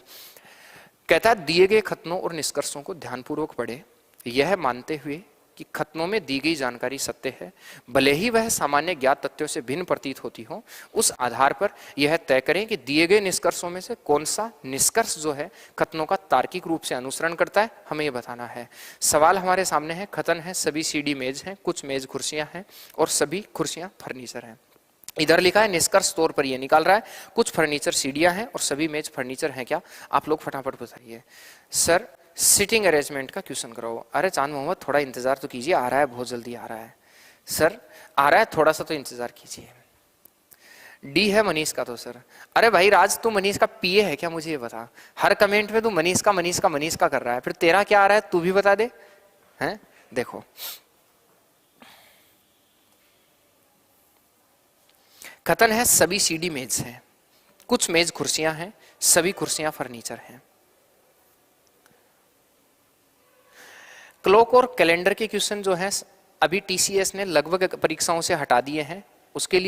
कहता है दिए गए कथनों और निष्कर्षों को ध्यानपूर्वक पढ़े, यह मानते हुए कि कथनों में दी गई जानकारी सत्य है, भले ही वह सामान्य ज्ञात तथ्यों से भिन्न प्रतीत होती हो। उस आधार पर यह तय करें कि दिए गए निष्कर्षों में से कौन सा निष्कर्ष जो है कथनों का तार्किक रूप से अनुसरण करता है, हमें यह बताना है। सवाल हमारे सामने है, कथन है सभी सीडी मेज हैं, कुछ मेज कुर्सियां हैं, और सभी कुर्सियां फर्नीचर हैं। इधर लिखा है निष्कर्ष तौर पर ये निकाल रहा है कुछ फर्नीचर सीढ़ियां हैं और सभी मेज फर्नीचर हैं क्या? आप लोग फटाफट बताइए। सर सिटिंग अरेंजमेंट का क्वेश्चन कराओ। अरे चांद मोहम्मद थोड़ा इंतजार तो कीजिए, आ रहा है, बहुत जल्दी आ रहा है। सर आ रहा है, थोड़ा सा तो इंतजार कीजिए। डी है मनीष का तो सर, अरे भाई राज तू मनीष का पीए है क्या? मुझे ये बता, हर कमेंट में तू मनीष का मनीष का मनीष का कर रहा है, फिर तेरा क्या आ रहा है तू भी बता दे। हैं देखो, कथन है सभी सीडी मेज हैं, कुछ मेज कुर्सियां हैं, सभी कुर्सियां फर्नीचर हैं। क्लॉक और कैलेंडर के क्वेश्चन जो है अभी टीसीएस ने लगभग परीक्षाओं से हटा दिए हैं। उसके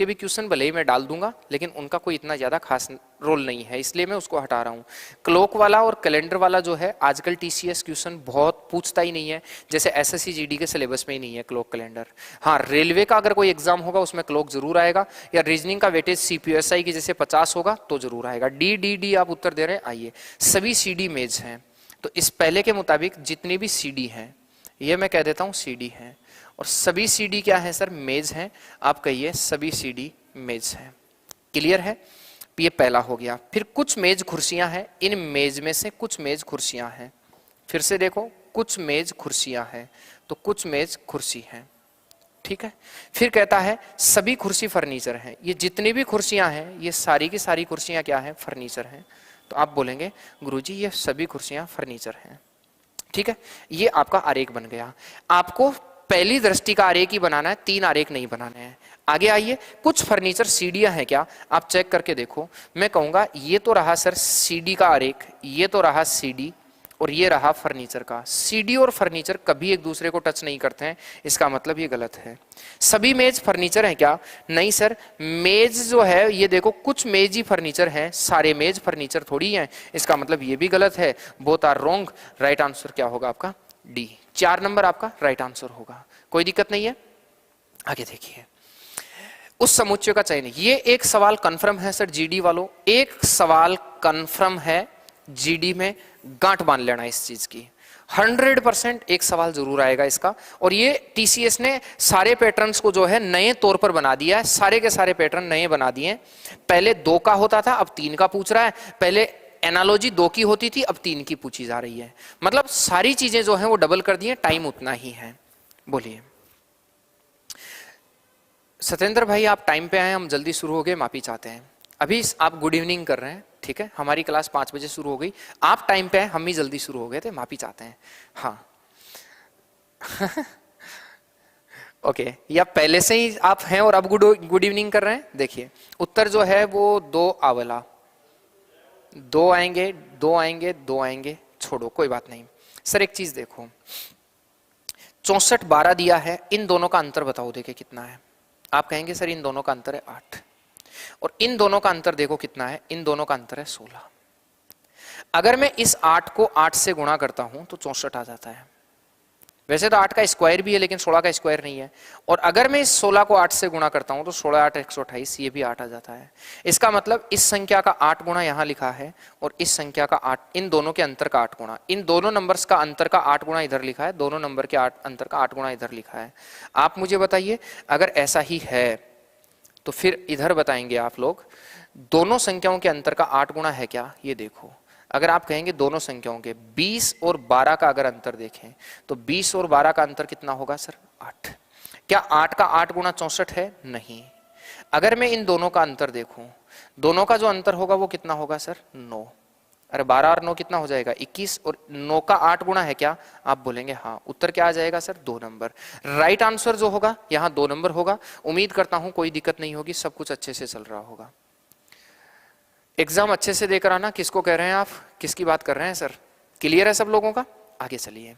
भी क्वेश्चन भले ही मैं डाल दूंगा, लेकिन उनका कोई इतना ज्यादा खास रोल नहीं है, इसलिए मैं उसको हटा रहा हूं। क्लॉक वाला और कैलेंडर वाला जो है आजकल टीसीएस क्वेश्चन बहुत पूछता ही नहीं है, जैसे एसएससी जीडी के सिलेबस में ही नहीं है क्लॉक कैलेंडर। हाँ, रेलवे का अगर कोई एग्जाम होगा उसमें क्लॉक जरूर आएगा, या रीजनिंग का वेटेज सीपीएसआई की जैसे 50 होगा तो जरूर आएगा। डी डी डी आप उत्तर दे रहे हैं, आइए। सभी सीडी मेज हैं, तो इस पहले के मुताबिक जितनी भी सीडी हैं, ये मैं कह देता हूं सीडी है, और सभी सीडी क्या है सर? मेज हैं। आप कहिए सभी सीडी मेज हैं। क्लियर है? ये पहला हो गया। फिर कुछ मेज कुर्सियां हैं, इन मेज में से कुछ मेज कुर्सियां हैं। फिर से देखो, कुछ मेज कुर्सियां हैं, तो कुछ मेज कुर्सी हैं, ठीक है। फिर कहता है सभी कुर्सी फर्नीचर हैं। ये जितनी भी कुर्सियां हैं, ये सारी की सारी कुर्सियां क्या हैं? फर्नीचर हैं। तो आप बोलेंगे गुरुजी ये सभी कुर्सियां फर्नीचर हैं, ठीक है। ये आपका आरेख बन गया। आपको पहली दृष्टि का आरेख ही बनाना है, 3 आरेख नहीं बनाने हैं। आगे आइए, कुछ फर्नीचर सीढ़ियां हैं क्या? आप चेक करके देखो। मैं कहूंगा ये तो रहा सर सीडी का आरेख, ये तो रहा सीडी, और ये रहा फर्नीचर का। सीडी और फर्नीचर कभी एक दूसरे को टच नहीं करते हैं, इसका मतलब ये गलत है। सभी मेज फर्नीचर हैं क्या? नहीं सर, मेज जो है ये देखो कुछ मेज ही फर्नीचर हैं, सारे मेज फर्नीचर थोड़ी हैं, इसका मतलब ये भी गलत है। Both are wrong. Right answer क्या होगा आपका? डी। 4 नंबर आपका राइट आंसर होगा। कोई दिक्कत नहीं है। आगे देखिए, उस समुच्चय का चयन। ये एक सवाल कंफर्म है सर जीडी वालों, एक सवाल कंफर्म है जीडी में, गांठ बांध लेना इस चीज की। 100% एक सवाल जरूर आएगा इसका। और ये टीसीएस ने सारे पैटर्न्स को जो है नए तौर पर बना दिया है, सारे के सारे पैटर्न नए बना दिए। पहले 2 का होता था, अब 3 का पूछ रहा है। पहले एनालॉजी 2 की होती थी, अब 3 की पूछी जा रही है। मतलब सारी चीजें जो है वो डबल कर दी है, टाइम उतना ही है। बोलिए सत्येंद्र भाई, आप टाइम पे आए, हम जल्दी शुरू हो गए, माफी चाहते हैं। अभी आप गुड इवनिंग कर रहे हैं, ठीक है। हमारी क्लास 5 बजे शुरू हो गई, आप टाइम पे आए, हम ही जल्दी शुरू हो गए थे, माफी चाहते हैं। हाँ ओके, या पहले से ही आप हैं और अब गुड इवनिंग कर रहे हैं? देखिए उत्तर जो है वो 2 आवेला, 2 आएंगे, 2 आएंगे, 2 आएंगे, छोड़ो कोई बात नहीं। सर एक चीज देखो, 64 12 दिया है, इन दोनों का अंतर बताओ देखिए कितना है। आप कहेंगे सर इन दोनों का अंतर है 8, और इन दोनों का अंतर देखो कितना है, इन दोनों का अंतर है 16। अगर मैं इस 8 को 8 से गुणा करता हूं तो 64 आ जाता है। वैसे तो 8 का स्क्वायर भी है, लेकिन 16 का स्क्वायर नहीं है। और अगर मैं इस 16 को 8 से गुणा करता हूं तो 16 8 128, ये भी 8 आ जाता है। इसका मतलब इस संख्या का 8 गुणा यहां लिखा है, और इस संख्या का 8, इन दोनों के अंतर का 8 गुणा, इन दोनों नंबर्स का अंतर का 8 गुणा इधर लिखा है, दोनों नंबर के अंतर का 8 गुणा इधर लिखा है। आप मुझे बताइए, अगर ऐसा ही है तो फिर इधर बताएंगे आप लोग, दोनों संख्याओं के अंतर का 8 गुणा है क्या? ये देखो, अगर आप कहेंगे दोनों संख्याओं के 20 और 12 का अगर अंतर देखें तो 20 और 12 का अंतर कितना होगा सर? 8। क्या 8 का 8 गुणा 64 है? नहीं। अगर मैं इन दोनों का अंतर देखूं, दोनों का जो अंतर होगा वो कितना होगा सर? 9। अरे 12 और 9 कितना हो जाएगा? 21, और 9 का 8 गुणा है क्या? आप बोलेंगे हाँ। उत्तर क्या आ जाएगा सर? 2 नंबर। राइट आंसर जो होगा यहाँ 2 नंबर होगा। उम्मीद करता हूं कोई दिक्कत नहीं होगी, सब कुछ अच्छे से चल रहा होगा। एग्जाम अच्छे से देकर आना। किसको कह रहे हैं आप? किसकी बात कर रहे हैं सर? क्लियर है सब लोगों का? आगे चलिए।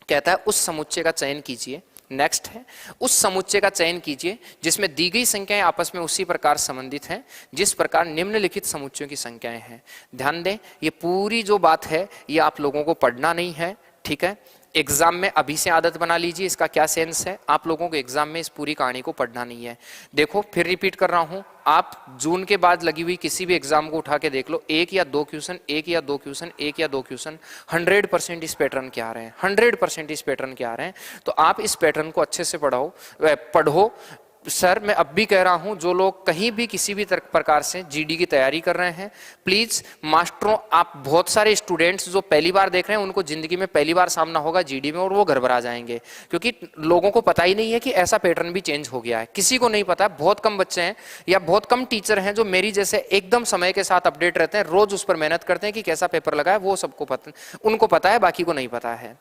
कहता है उस समुच्चय का चयन कीजिए। नेक्स्ट है, उस समुच्चय का चयन कीजिए जिसमें दी गई संख्याएं आपस में उसी प्रकार संबंधित हैं जिस प्रकार निम्नलिखित समुच्चयों की संख्याएं हैं। ध्यान दें, ये पूरी जो बात है ये आप लोगों को पढ़ना नहीं है, ठीक है। एग्जाम में अभी से आदत बना लीजिए। इसका क्या सेंस है, आप लोगों को एग्जाम में इस पूरी कहानी को पढ़ना नहीं है। देखो फिर रिपीट कर रहा हूं, आप जून के बाद लगी हुई किसी भी एग्जाम को उठा के देख लो, 1 या 2 क्वेश्चन, 1 या 2 क्वेश्चन, 1 या 2 क्वेश्चन 100% इस पैटर्न के आ रहे हैं, 100% इस पैटर्न के आ रहे हैं। तो आप इस पैटर्न को अच्छे से पढ़ो। सर मैं अब भी कह रहा हूं, जो लोग कहीं भी किसी भी प्रकार से जीडी की तैयारी कर रहे हैं, प्लीज मास्टरों, आप बहुत सारे स्टूडेंट्स जो पहली बार देख रहे हैं उनको जिंदगी में पहली बार सामना होगा जीडी में, और वो घबरा जाएंगे क्योंकि लोगों को पता ही नहीं है कि ऐसा पैटर्न भी चेंज हो गया है। किसी को नहीं पता, बहुत कम बच्चे हैं या बहुत कम टीचर हैं जो मेरी जैसे एकदम समय के साथ अपडेट रहते हैं, रोज उस पर मेहनत करते हैं कि कैसा पेपर लगा है, वो सबको पता, उनको पता है, बाकी को नहीं पता है।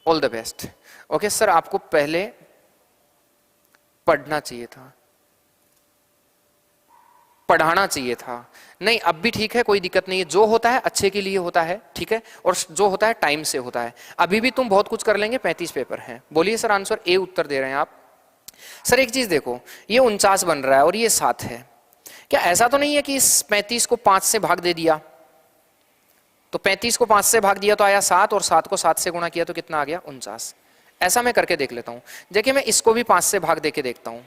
All the best. Okay sir, आपको पहले पढ़ना चाहिए था। पढ़ाना चाहिए था। नहीं, अब भी ठीक है, कोई दिक्कत नहीं है, जो होता है अच्छे के लिए होता है, ठीक है, और जो होता है टाइम से होता है। अभी भी तुम बहुत कुछ कर लेंगे, 35 पेपर हैं। बोलिए सर आंसर ए उत्तर दे रहे हैं आप। सर एक चीज देखो, ये 49 बन रहा है और ये 7 है, क्या ऐसा तो नहीं है कि इस 35 को 5 से भाग दे दिया, तो 35 को 5 से भाग दिया तो आया 7, और 7 को 7 से गुणा किया तो कितना आ गया 49। ऐसा मैं करके देख लेता हूं। देखिए मैं इसको भी 5 से भाग देके देखता हूं।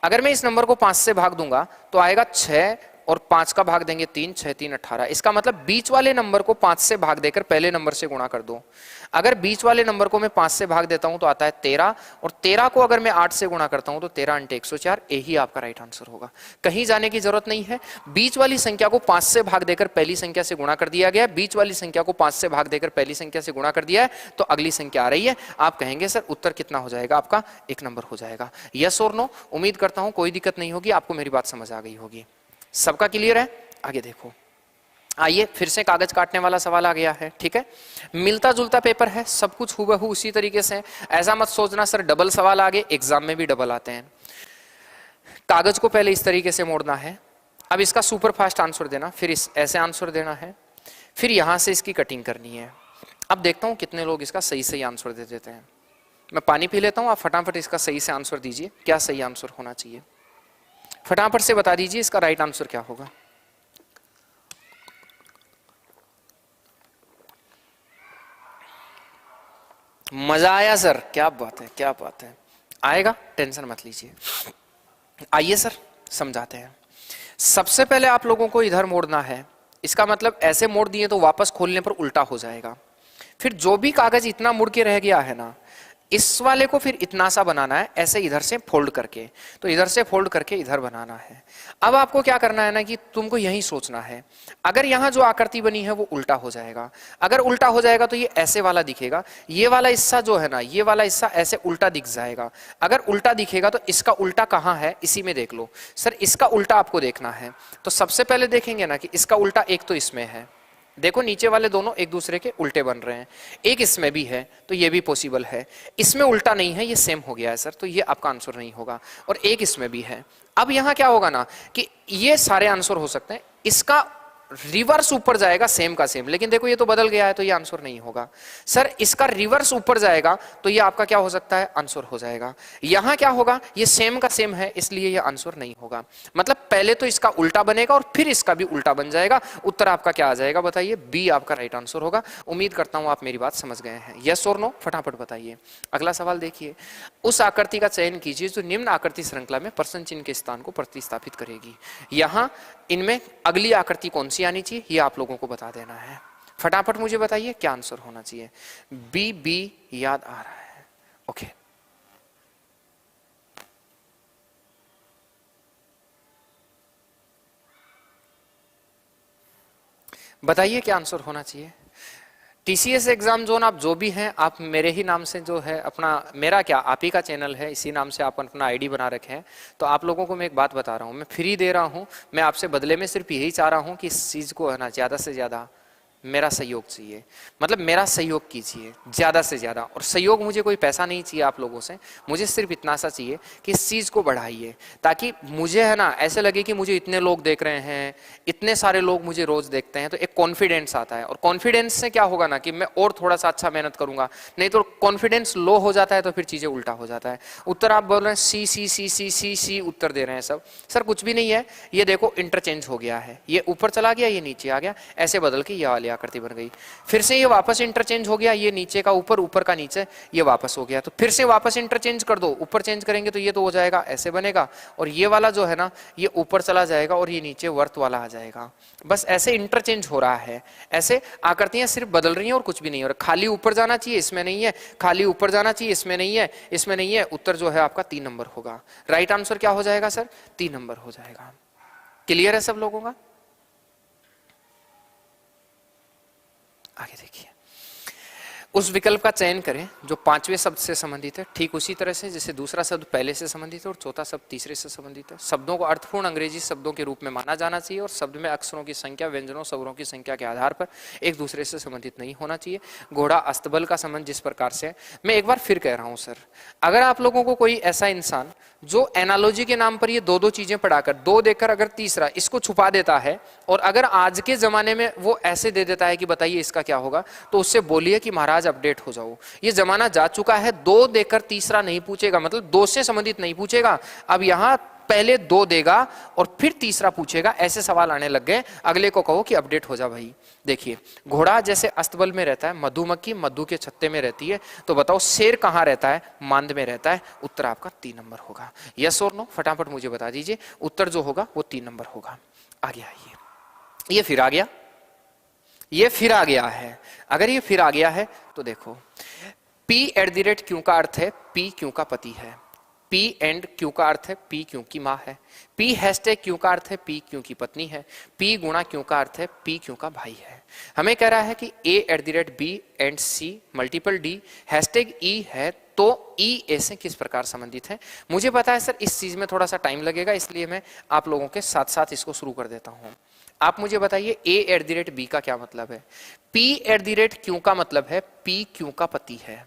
अगर मैं इस नंबर को 5 से भाग दूंगा तो आएगा 6, और 5 का भाग देंगे 3, 6 3 18। इसका मतलब बीच वाले नंबर को 5 से भाग देकर पहले नंबर से गुणा कर दो। अगर बीच वाले नंबर को मैं 5 से भाग देता हूं तो आता है 13, और 13 को अगर मैं 8 से गुणा करता हूं तो 13 × 104, यही आपका राइट आंसर होगा। कहीं जाने की जरूरत नहीं है, बीच वाली संख्या को 5 से भाग देकर पहली संख्या से गुणा कर दिया गया, बीच वाली संख्या को 5 से भाग देकर पहली संख्या से गुणा कर दिया है, तो अगली संख्या आ रही है। आप कहेंगे सर उत्तर कितना हो जाएगा आपका, 1 नंबर हो जाएगा। यस और नो? उम्मीद करता हूं कोई दिक्कत नहीं होगी, आपको मेरी बात समझ आ गई होगी। सबका क्लियर है? आगे देखो, आइए फिर से कागज काटने वाला सवाल आ गया है, ठीक है। मिलता जुलता पेपर है, सब कुछ हुबहू उसी तरीके से। ऐसा मत सोचना सर डबल सवाल आ गए, एग्जाम में भी डबल आते हैं। कागज को पहले इस तरीके से मोड़ना है, अब इसका सुपर फास्ट आंसर देना, फिर इस ऐसे आंसर देना है, फिर यहां से इसकी कटिंग करनी है। अब देखता हूं कितने लोग इसका सही सही आंसर दे देते हैं। मैं पानी पी लेता हूं, आप फटाफट इसका सही से आंसर दीजिए, क्या सही आंसर होना चाहिए, फटाफट से बता दीजिए इसका राइट आंसर क्या होगा। मजा आया सर, क्या बात है, क्या बात है, आएगा, टेंशन मत लीजिए। आइए सर समझाते हैं। सबसे पहले आप लोगों को इधर मोड़ना है, इसका मतलब ऐसे मोड़ दिए तो वापस खोलने पर उल्टा हो जाएगा। फिर जो भी कागज इतना मुड़ के रह गया है ना, इस वाले को फिर इतना सा बनाना है, ऐसे इधर से फोल्ड करके, तो इधर से फोल्ड करके इधर बनाना है। अब आपको क्या करना है ना कि तुमको यही सोचना है, अगर यहां जो आकृति बनी है वो उल्टा हो जाएगा, अगर उल्टा हो जाएगा तो ये ऐसे वाला दिखेगा, ये वाला हिस्सा जो है ना, ये वाला हिस्सा ऐसे उल्टा दिख जाएगा। अगर उल्टा दिखेगा तो इसका उल्टा कहां है, इसी में देख लो। सर इसका उल्टा आपको देखना है, तो सबसे पहले देखेंगे ना कि इसका उल्टा एक तो इसमें है, देखो नीचे वाले दोनों एक दूसरे के उल्टे बन रहे हैं, एक इसमें भी है तो ये भी पॉसिबल है, इसमें उल्टा नहीं है, ये सेम हो गया है सर, तो ये आपका आंसर नहीं होगा, और एक इसमें भी है। अब यहां क्या होगा ना कि ये सारे आंसर हो सकते हैं, इसका रिवर्स ऊपर जाएगा सेम का सेम, लेकिन देखो ये तो बदल गया है तो ये आंसर नहीं होगा। सर इसका रिवर्स ऊपर जाएगा तो ये आपका क्या हो सकता है, आंसर हो जाएगा। यहां क्या होगा, ये सेम का सेम है इसलिए ये आंसर नहीं होगा। मतलब पहले तो इसका उल्टा बनेगा और फिर इसका भी उल्टा बन जाएगा। उत्तर आपका क्या आ जाएगा बताइए, बी आपका राइट आंसर होगा। उम्मीद करता हूं आप मेरी बात समझ गए हैं। यस और नो फटाफट बताइए। अगला सवाल देखिए, उस आकृति का चयन कीजिए जो निम्न आकृति श्रृंखला में प्रश्न चिन्ह के स्थान को प्रतिस्थापित करेगी। यहां इनमें अगली आकृति कौन सी आनी चाहिए ये आप लोगों को बता देना है। फटाफट मुझे बताइए क्या आंसर होना चाहिए। बी बी याद आ रहा है, ओके। बताइए क्या आंसर होना चाहिए। टीसीएस एग्जाम जोन आप जो भी हैं, आप मेरे ही नाम से जो है अपना, मेरा क्या आप ही का चैनल है, इसी नाम से आप अपना आईडी बना रखे हैं। तो आप लोगों को मैं एक बात बता रहा हूँ, मैं फ्री दे रहा हूँ, मैं आपसे बदले में सिर्फ यही चाह रहा हूँ कि इस चीज़ को है ना ज़्यादा से ज़्यादा मेरा सहयोग चाहिए, मतलब मेरा सहयोग कीजिए ज़्यादा से ज़्यादा। और सहयोग मुझे कोई पैसा नहीं चाहिए आप लोगों से, मुझे सिर्फ इतना सा चाहिए कि इस चीज़ को बढ़ाइए, ताकि मुझे है ना ऐसे लगे कि मुझे इतने लोग देख रहे हैं, इतने सारे लोग मुझे रोज़ देखते हैं, तो एक कॉन्फिडेंस आता है। और कॉन्फिडेंस से क्या होगा ना कि मैं और थोड़ा सा अच्छा मेहनत करूंगा। नहीं तो कॉन्फिडेंस लो हो जाता है तो फिर चीज़ें उल्टा हो जाता है। उत्तर आप बोल रहे हैं सी सी सी सी सी सी उत्तर दे रहे हैं सब। सर कुछ भी नहीं है, ये देखो इंटरचेंज हो गया है, ये ऊपर चला गया, ये नीचे आ गया, ऐसे बदल के ये वाली आकृति बन गई। फिर से ये वापस इंटरचेंज हो गया, ये नीचे का ऊपर, ऊपर का नीचे, ये वापस हो गया। तो फिर से वापस इंटरचेंज कर दो, ऊपर चेंज करेंगे तो ये तो हो जाएगा, ऐसे बनेगा, और ये वाला जो है ना ये ऊपर चला जाएगा और ये नीचे वर्त वाला आ जाएगा। बस ऐसे इंटरचेंज हो रहा है, ऐसे आकृतियां सिर्फ बदल रही हैं और कुछ भी नहीं हो रहा। खाली ऊपर जाना चाहिए, इसमें नहीं है, खाली ऊपर जाना चाहिए, इसमें नहीं है, इसमें नहीं है। उत्तर जो है आपका 3 नंबर होगा। राइट आंसर क्या हो जाएगा सर, 3 नंबर हो जाएगा। क्लियर है सब लोगों का? आगे देखिए, उस विकल्प का चयन करें जो पांचवें शब्द से संबंधित है, ठीक उसी तरह से जैसे दूसरा शब्द पहले से संबंधित है और चौथा शब्द तीसरे से संबंधित है। शब्दों को अर्थपूर्ण अंग्रेजी शब्दों के रूप में माना जाना चाहिए और शब्द में अक्षरों की संख्या, व्यंजनों, स्वरों की संख्या के आधार पर एक दूसरे से संबंधित नहीं होना चाहिए। घोड़ा अस्तबल का संबंध जिस प्रकार से है, मैं एक बार फिर कह रहा हूं सर, अगर आप लोगों को कोई ऐसा इंसान जो एनालॉजी के नाम पर ये दो दो चीजें पढ़ाकर, दो देकर अगर तीसरा इसको छुपा देता है और अगर आज के जमाने में वो ऐसे दे देता है कि बताइए इसका क्या होगा, तो उससे बोलिए कि महाराज अपडेट हो जाओ, ये जमाना जा चुका है। दो देकर तीसरा नहीं पूछेगा, मतलब दो से संबंधित नहीं पूछेगा, अब यहां पहले दो देगा और फिर तीसरा पूछेगा, ऐसे सवाल आने लग गए। अगले को कहो कि अपडेट हो जा भाई। देखिए, घोड़ा जैसे अस्तबल में रहता है, मधुमक्खी मधु के छत्ते में रहती है, तो बताओ शेर कहां रहता है? मांद में रहता है। उत्तर आपका 3 नंबर होगा। यस और नो फटाफट मुझे बता दीजिए, उत्तर जो होगा वो 3 नंबर होगा। आगे आइए, ये फिर आ गया, ये फिर आ गया है। अगर ये फिर आ गया है तो देखो, P@ क्यों का अर्थ है P क्यों का पति है, P एंड क्यों का अर्थ है P क्यों की माँ है, P हैशटैग क्यों का अर्थ है P क्यों की पत्नी है, P गुणा क्यों का अर्थ है P क्यों का भाई है। हमें कह रहा है कि A@ B and C multiple D hashtag E है, तो E A से किस प्रकार संबंधित है। मुझे पता है सर इस चीज में थोड़ा सा टाइम लगेगा, इसलिए मैं आप लोगों के साथ साथ इसको शुरू कर देता हूं। आप मुझे बताइए A@ B का क्या मतलब है। P@ क्यों का मतलब है P क्यों का पति है।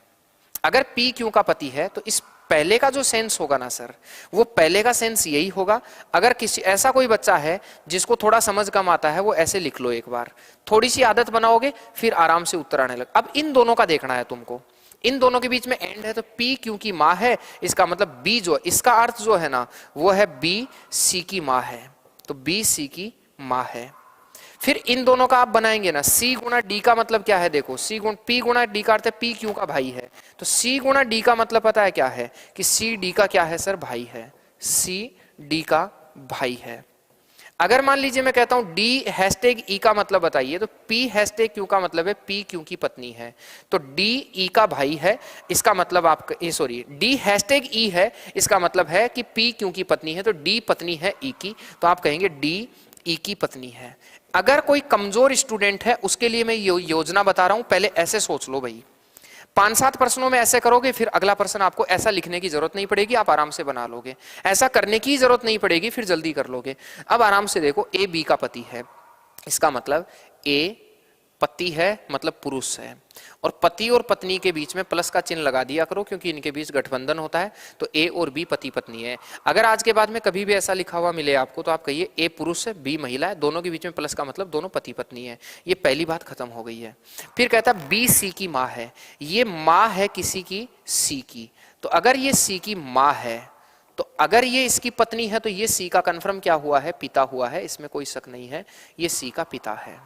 अगर P क्यों का पति है तो इस पहले का जो सेंस होगा ना सर, वो पहले का सेंस यही होगा। अगर किसी ऐसा कोई बच्चा है जिसको थोड़ा समझ कम आता है, वो ऐसे लिख लो, एक बार थोड़ी सी आदत बनाओगे फिर आराम से उत्तर आने लग। अब इन दोनों का देखना है तुमको, इन दोनों के बीच में एंड है, तो P क्योंकि माँ है, इसका मतलब B जो इसका अर्थ जो है ना वो है B C की माँ है, तो B C की माँ है। फिर इन दोनों का आप बनाएंगे ना, C गुणा D का मतलब क्या है, देखो P गुणा D का अर्थ है P क्यों का भाई है, तो C गुणा D का मतलब पता है क्या है कि C D का क्या है सर, भाई है, C D का भाई है। अगर मान लीजिए मैं कहता हूं D हैशटैग E का मतलब बताइए, तो P हैशटैग क्यों का मतलब है P क्यों की पत्नी है, तो D E का भाई है, इसका मतलब आपका सॉरी D हैशटैग E है, इसका मतलब है कि P क्यों की पत्नी है, तो D पत्नी है E की, तो आप कहेंगे D E की पत्नी है। अगर कोई कमजोर स्टूडेंट है उसके लिए मैं योजना बता रहा हूं, पहले ऐसे सोच लो भाई, 5-7 प्रश्नों में ऐसे करोगे, फिर अगला प्रश्न आपको ऐसा लिखने की जरूरत नहीं पड़ेगी, आप आराम से बना लोगे, ऐसा करने की जरूरत नहीं पड़ेगी, फिर जल्दी कर लोगे। अब आराम से देखो, A B का पति है, इसका मतलब A पति है मतलब पुरुष है, और पति और पत्नी के बीच में प्लस का चिन्ह लगा दिया करो क्योंकि इनके बीच गठबंधन होता है, तो A और B पति पत्नी है। अगर आज के बाद में कभी भी ऐसा लिखा हुआ मिले आपको, तो आप कहिए A पुरुष है B महिला है, दोनों के बीच में प्लस का मतलब दोनों पति पत्नी है। ये पहली बात खत्म हो गई है। फिर कहता है B C की माँ है, ये माँ है किसी की C की, तो अगर ये C की माँ है तो अगर ये इसकी पत्नी है तो ये C का कंफर्म क्या हुआ है, पिता हुआ है, इसमें कोई शक नहीं है, ये C का पिता है।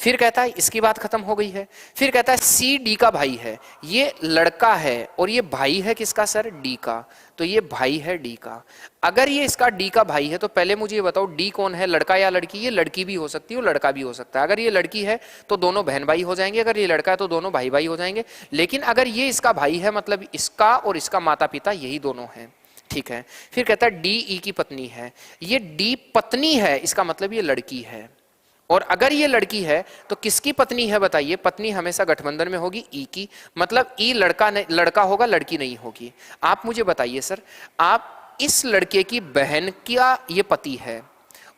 फिर कहता है इसकी बात खत्म हो गई है। फिर कहता है C D का भाई है, ये लड़का है और ये भाई है किसका सर, D का, तो ये भाई है D का। अगर ये इसका D का भाई है तो पहले मुझे ये बताओ D कौन है, लड़का या लड़की। ये लड़की भी हो सकती है और लड़का भी हो सकता है। अगर ये लड़की है तो दोनों बहन भाई हो जाएंगे, अगर ये लड़का है तो दोनों भाई भाई हो जाएंगे। लेकिन अगर ये इसका भाई है मतलब इसका और इसका माता पिता यही दोनों हैं, ठीक है। फिर कहता है D E की पत्नी है, ये D पत्नी है, इसका मतलब ये लड़की है। और अगर ये लड़की है तो किसकी पत्नी है बताइए, पत्नी हमेशा गठबंधन में होगी E की, मतलब E लड़का होगा, लड़की नहीं होगी। आप मुझे बताइए सर, आप इस लड़के की बहन का ये पति है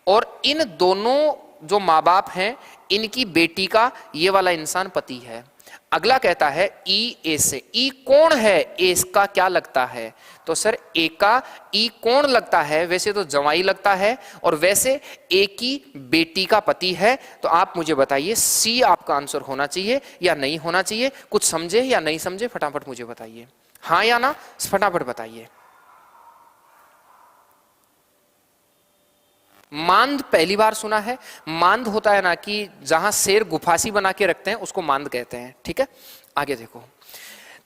और इन दोनों जो माँ बाप हैं इनकी बेटी का ये वाला इंसान पति है। अगला कहता है E A से, E कौन है, A का क्या लगता है, तो सर A का E कौन लगता है, वैसे तो जवाई लगता है और वैसे A की बेटी का पति है। तो आप मुझे बताइए C आपका आंसर होना चाहिए या नहीं होना चाहिए, कुछ समझे या नहीं समझे फटाफट मुझे बताइए, हाँ या ना फटाफट बताइए। मांद पहली बार सुना है, मांद होता है ना कि जहां शेर गुफासी बना के रखते हैं उसको मांद कहते हैं, ठीक है। आगे देखो,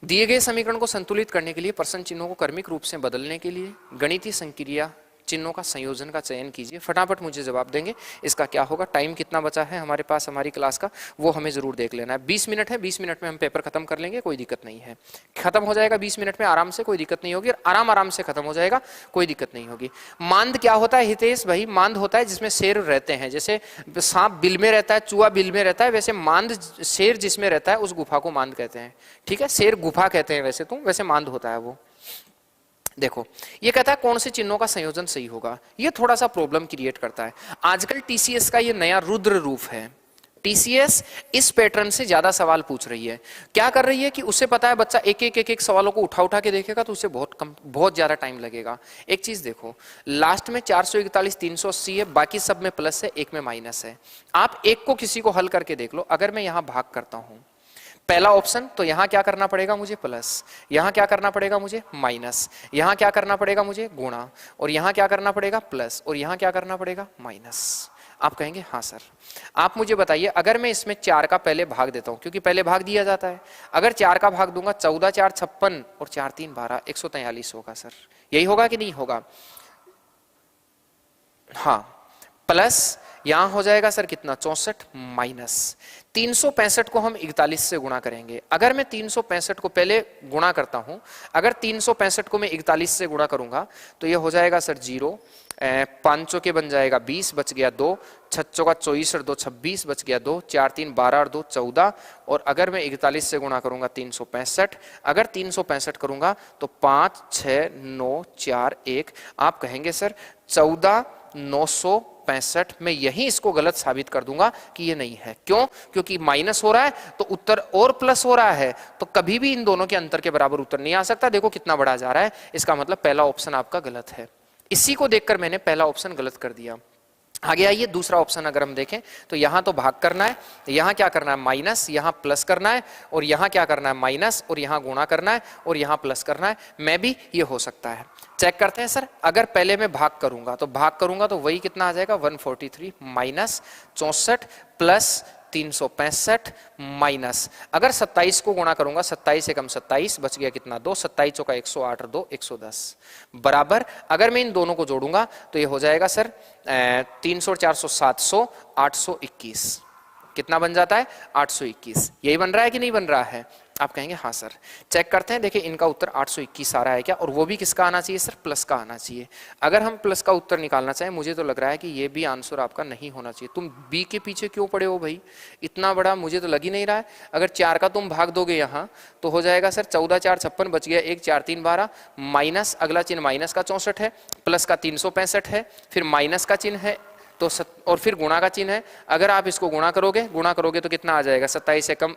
दिए गए समीकरण को संतुलित करने के लिए प्रश्न चिन्हों को क्रमिक रूप से बदलने के लिए गणितीय संक्रिया चिन्हों का संयोजन का चयन कीजिए। फटाफट मुझे जवाब देंगे इसका क्या होगा। टाइम कितना बचा है हमारे पास हमारी क्लास का, वो हमें जरूर देख लेना है। 20 मिनट है, 20 मिनट में हम पेपर खत्म कर लेंगे, कोई दिक्कत नहीं है। खत्म हो जाएगा 20 मिनट में आराम से, कोई दिक्कत नहीं होगी, और आराम से खत्म हो जाएगा, कोई दिक्कत नहीं होगी। मांद क्या होता है हितेश भाई? मांद होता है जिसमें शेर रहते हैं। जैसे सांप बिल में रहता है, चूहा बिल में रहता है, वैसे मांद शेर जिसमें रहता है उस गुफा को मांद कहते हैं। ठीक है, शेर गुफा कहते हैं वैसे तो, वैसे मांद होता है वो। देखो ये कहता है कौन से चिन्हों का संयोजन सही होगा। ये थोड़ा सा प्रॉब्लम क्रिएट करता है। आजकल टीसीएस का ये नया रुद्र रूप है। टीसीएस इस पैटर्न से ज्यादा सवाल पूछ रही है। क्या कर रही है कि उसे पता है बच्चा एक सवालों को उठा के देखेगा तो उसे बहुत ज्यादा टाइम लगेगा। एक चीज देखो, लास्ट में 441 380 है, बाकी सब में प्लस है, एक में माइनस है। आप एक को किसी को हल करके देख लो। अगर मैं यहां भाग करता हूं पहला ऑप्शन, तो यहां क्या करना पड़ेगा मुझे? प्लस। यहां क्या करना पड़ेगा मुझे? माइनस। यहां क्या करना पड़ेगा मुझे? गुणा। और यहां क्या करना पड़ेगा? प्लस। और यहां क्या करना पड़ेगा? माइनस। आप कहेंगे हाँ सर। आप मुझे बताइए, अगर मैं इसमें 4 का पहले भाग देता हूं, क्योंकि पहले भाग दिया जाता है, अगर 4 का भाग दूंगा 14 4 56 और 4 3 12 143 होगा सर। यही होगा कि नहीं होगा? हाँ, प्लस यहां हो जाएगा सर कितना? 64 माइनस 365 को हम 41 से गुणा करेंगे। अगर मैं 365 को पहले गुणा करता हूं, अगर 365 को मैं 41 से गुणा करूंगा तो ये हो जाएगा सर 0, 5 के बन जाएगा 20, बच गया 2, 6 का 24 और 2 26, बच गया 2, 4 3 12 और 2 14। और अगर मैं 41 से गुणा करूंगा 365, अगर 365 करूंगा तो 5 6 9 4 1। आप कहेंगे सर 14 965, मैं यही इसको गलत साबित कर दूंगा कि ये नहीं है। क्यों? क्योंकि माइनस हो रहा है तो उत्तर और प्लस हो रहा है, तो कभी भी इन दोनों के अंतर के बराबर उत्तर नहीं आ सकता। देखो कितना बड़ा जा रहा है, इसका मतलब पहला ऑप्शन आपका गलत है। इसी को देखकर मैंने पहला ऑप्शन गलत कर दिया। आगे आइए, दूसरा ऑप्शन अगर हम देखें तो यहां तो भाग करना है, यहां क्या करना है? माइनस, यहां प्लस करना है, और यहां क्या करना है? माइनस, और यहां गुणा करना है, और यहां प्लस करना है। मैं भी ये हो सकता है। चेक करते हैं सर। अगर पहले मैं भाग करूंगा तो वही कितना आ जाएगा? 143 माइनस 64 प्लस 365 माइनस, अगर 27 को गुणा करूंगा, 27 एकम 27, बच गया कितना? 2, 27 चौका 108 और 2 110, बराबर अगर मैं इन दोनों को जोड़ूंगा तो ये हो जाएगा सर 300 400 700 821। कितना बन जाता है? 821। यही बन रहा है कि नहीं बन रहा है? आप कहेंगे हाँ सर। चेक करते हैं, देखिए इनका उत्तर 821 आ रहा है क्या? और वो भी किसका आना चाहिए सर? प्लस का आना चाहिए। अगर हम प्लस का उत्तर निकालना चाहें, मुझे तो लग रहा है कि ये भी आंसर आपका नहीं होना चाहिए। तुम बी के पीछे क्यों पड़े हो भाई? इतना बड़ा मुझे तो लग ही नहीं रहा है। अगर 4 का तुम भाग दोगे यहाँ तो हो जाएगा सर 14 4 56, बच गया 1 4 3 12, माइनस, अगला चिन्ह माइनस का 64 है, प्लस का 365 है, फिर माइनस का चिन्ह है तो और फिर गुणा का चिन्ह है। अगर आप इसको गुणा करोगे तो कितना आ जाएगा? 27 एकम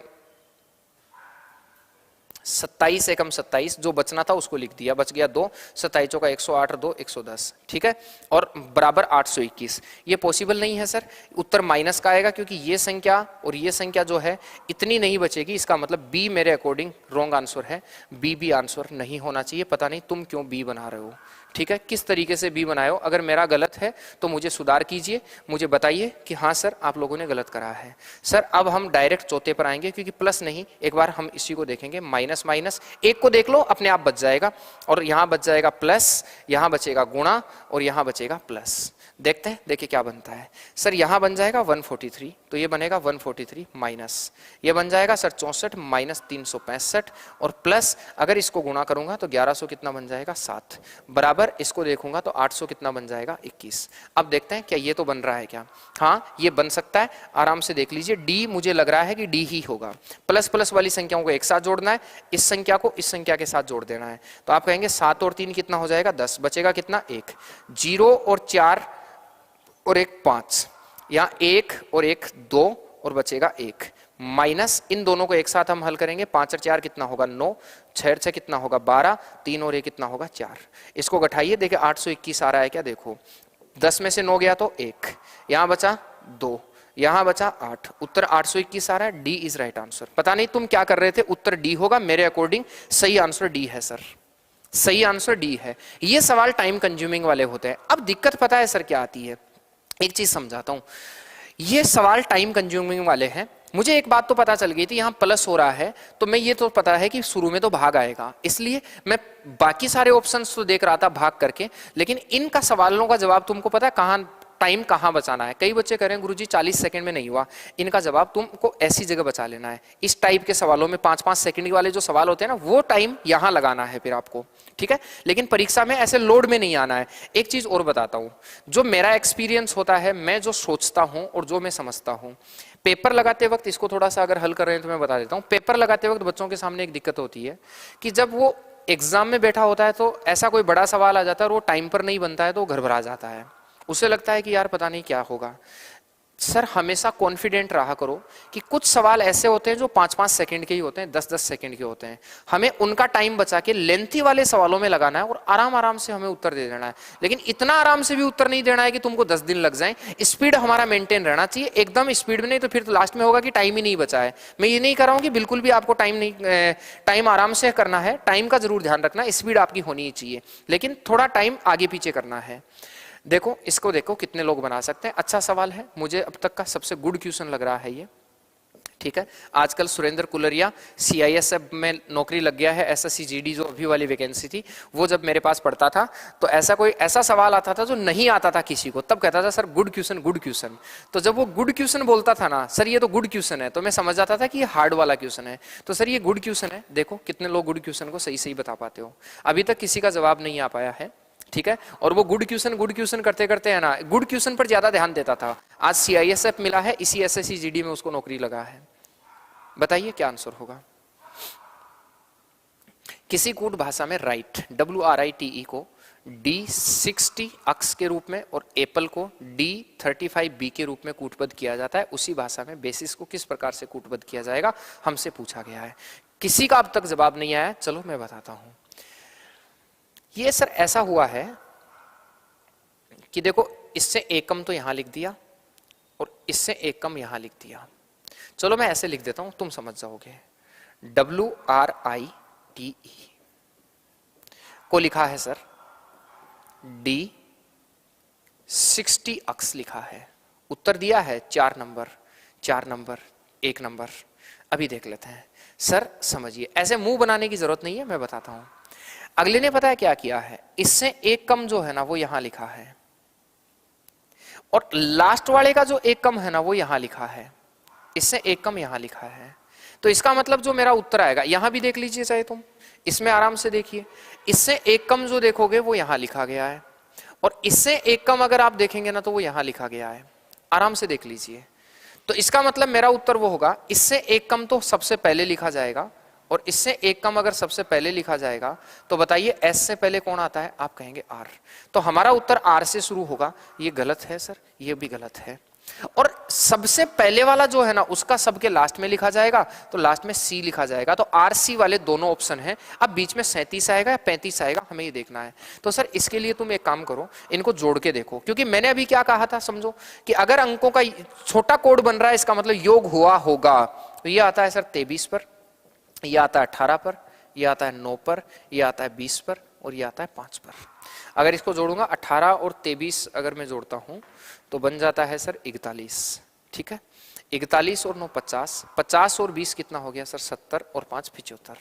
27, जो बचना था उसको लिख दिया, बच गया 2, 27 चौका 108 और 2 110, ठीक है, और बराबर 821। ये पॉसिबल नहीं है सर, उत्तर माइनस का आएगा, क्योंकि ये संख्या और ये संख्या जो है इतनी नहीं बचेगी। इसका मतलब बी मेरे अकॉर्डिंग रॉन्ग आंसर है। बी भी आंसर नहीं होना चाहिए। पता नहीं तुम क्यों बी बना रहे हो, ठीक है, किस तरीके से बी बनाए हो। अगर मेरा गलत है तो मुझे सुधार कीजिए, मुझे बताइए कि हाँ सर आप लोगों ने गलत करा है। सर अब हम डायरेक्ट चौथे पर आएंगे, क्योंकि प्लस नहीं, एक बार हम इसी को देखेंगे। माइनस माइनस एक को देख लो, अपने आप बच जाएगा, और यहां बच जाएगा प्लस, यहां बचेगा गुणा, और यहां बचेगा प्लस। देखते हैं, देखिए क्या बनता है सर। यहां बन जाएगा 143, तो ये बनेगा 143 माइनस, ये बन जाएगा सर 64 माइनस 365, और प्लस अगर इसको गुणा करूंगा तो 1100 कितना बन जाएगा? 7, बराबर इसको देखूंगा तो 800 कितना बन जाएगा? 21। अब देखते हैं क्या ये तो बन रहा है क्या? हाँ ये बन सकता है, आराम से देख लीजिए। डी मुझे लग रहा है कि डी ही होगा। प्लस प्लस वाली संख्याओं को एक साथ जोड़ना है, इस संख्या को इस संख्या के साथ जोड़ देना है। तो आप कहेंगे 7 और 3 कितना हो जाएगा? 10, बचेगा कितना? 1, 0 और 4 और 1 5, यहाँ 1 और 1 2 और बचेगा 1, माइनस इन दोनों को एक साथ हम हल करेंगे। 5 और 4 कितना होगा? 9, 6 और 6 कितना होगा? 12, 3 और 1 कितना होगा? 4। इसको घटाइए, देखिए 821 आ रहा है क्या? देखो 10 में से 9 गया तो 1, यहाँ बचा 2, यहाँ बचा 8, उत्तर 821 आ रहा है। D is right answer. पता नहीं तुम क्या कर रहे थे, उत्तर डी होगा। मेरे अकॉर्डिंग सही आंसर डी है सर, सही आंसर डी है। ये सवाल टाइम कंज्यूमिंग वाले होते हैं। अब दिक्कत पता है सर क्या आती है? एक चीज समझाता हूं, ये सवाल टाइम कंज्यूमिंग वाले हैं मुझे एक बात तो पता चल गई थी, यहाँ प्लस हो रहा है तो मैं ये तो पता है कि शुरू में तो भाग आएगा, इसलिए मैं बाकी सारे ऑप्शंस तो देख रहा था भाग करके, लेकिन इनका सवालों का जवाब तुमको पता है कहाँ, टाइम कहाँ बचाना है। कई बच्चे कह रहे हैं गुरुजी 40 सेकंड में नहीं हुआ, इनका जवाब तुमको ऐसी जगह बचा लेना है। इस टाइप के सवालों में 5-5 सेकंड वाले जो सवाल होते हैं ना, वो टाइम यहाँ लगाना है फिर आपको, ठीक है। लेकिन परीक्षा में ऐसे लोड में नहीं आना है। एक चीज और बताता हूँ, जो मेरा एक्सपीरियंस होता है, मैं जो सोचता हूँ और जो मैं समझता हूँ, पेपर लगाते वक्त इसको थोड़ा सा अगर हल कर रहे हैं तो मैं बता देता हूँ। पेपर लगाते वक्त बच्चों के सामने एक दिक्कत होती है कि जब वो एग्जाम में बैठा होता है तो ऐसा कोई बड़ा सवाल आ जाता है और वो टाइम पर नहीं बनता है तो वो घबरा जाता है, उसे लगता है कि यार पता नहीं क्या होगा। सर हमेशा कॉन्फिडेंट रहा करो कि कुछ सवाल ऐसे होते हैं जो 5-5 सेकंड के ही होते हैं, 10-10 सेकंड के होते हैं, हमें उनका टाइम बचा के लेंथी वाले सवालों में लगाना है और आराम आराम से हमें उत्तर दे देना है। लेकिन इतना आराम से भी उत्तर नहीं देना है कि तुमको 10 दिन लग जाए। स्पीड हमारा मेंटेन रहना चाहिए, एकदम स्पीड में नहीं तो फिर तो लास्ट में होगा कि टाइम ही नहीं बचा है। मैं ये नहीं कर रहा हूँ कि बिल्कुल भी आपको टाइम आराम से करना है, टाइम का जरूर ध्यान रखना, स्पीड आपकी होनी ही चाहिए, लेकिन थोड़ा टाइम आगे पीछे करना है। देखो इसको, देखो कितने लोग बना सकते हैं। अच्छा सवाल है, मुझे अब तक का सबसे गुड क्वेश्चन लग रहा है ये, ठीक है। आजकल सुरेंद्र कुलरिया CISF में नौकरी लग गया है, SSC GD जो अभी वाली वैकेंसी थी, वो जब मेरे पास पढ़ता था तो ऐसा सवाल आता था जो नहीं आता था किसी को, तब कहता था sir good question good question. तो जब वो गुड क्वेश्चन बोलता था ना, सर ये तो गुड क्वेश्चन है, तो मैं समझ जाता था कि ये हार्ड वाला क्वेश्चन है। तो सर ये गुड क्वेश्चन है, देखो कितने लोग गुड क्वेश्चन को सही सही बता पाते हो। अभी तक किसी का जवाब नहीं आ पाया है, ठीक है। और वो गुड क्वेश्चन करते करते है ना, गुड क्वेश्चन पर ज्यादा ध्यान देता था। आज CISF मिला है, इसी SSC GD में उसको नौकरी लगा है। बताइए क्या आंसर होगा। किसी कूट भाषा में राइट WRITE को D60 अक्स के रूप में और एप्पल को D35B के रूप में कूटबद्ध किया जाता है। उसी भाषा में बेसिस को किस प्रकार से कूटबद्ध किया जाएगा, हमसे पूछा गया है। किसी का अब तक जवाब नहीं आया, चलो मैं बताता हूं। ये सर ऐसा हुआ है कि देखो इससे एकम तो यहां लिख दिया और इससे एकम यहां लिख दिया। चलो मैं ऐसे लिख देता हूं, तुम समझ जाओगे। WRITE को लिखा है सर D60 अक्स लिखा है, उत्तर दिया है 4 नंबर 1 नंबर। अभी देख लेते हैं। सर समझिए, ऐसे मुंह बनाने की जरूरत नहीं है, मैं बताता हूं। अगले ने पता है क्या किया है, इससे एक कम जो है ना वो यहां लिखा है और लास्ट वाले का जो एक कम है ना वो यहां लिखा है, इससे एक कम यहां लिखा है। तो इसका मतलब जो मेरा उत्तर आएगा, यहां भी देख लीजिए चाहे तुम, इसमें आराम से देखिए, इससे एक कम जो देखोगे वो यहां लिखा गया है और इससे एक कम अगर आप देखेंगे ना तो वो यहां लिखा गया है, आराम से देख लीजिए। तो इसका मतलब मेरा उत्तर वो होगा, इससे एक कम तो सबसे पहले लिखा जाएगा और इससे एक कम अगर सबसे पहले लिखा जाएगा तो बताइए S से पहले कौन आता है, आप कहेंगे R। तो हमारा उत्तर R से शुरू होगा। ये गलत है सर, ये भी गलत है। और सबसे पहले वाला जो है ना उसका सबके लास्ट में लिखा जाएगा, तो लास्ट में C लिखा जाएगा। तो RC वाले दोनों ऑप्शन हैं। अब बीच में 37 आएगा या 35 आएगा, हमें ये देखना है। तो सर इसके लिए तुम एक काम करो, इनको जोड़ के देखो, क्योंकि मैंने अभी क्या कहा था समझो कि अगर अंकों का छोटा कोड बन रहा है इसका मतलब योग हुआ होगा। तो ये आता है सर 23 पर, ये आता है 18 पर, ये आता है 9 पर, ये आता है 20 पर और ये आता है 5 पर। अगर इसको जोड़ूंगा 18 और 23 अगर मैं जोड़ता हूं तो बन जाता है सर 41, ठीक है। 41 और 9 50, 50 और 20 कितना हो गया सर 70 और 5 75।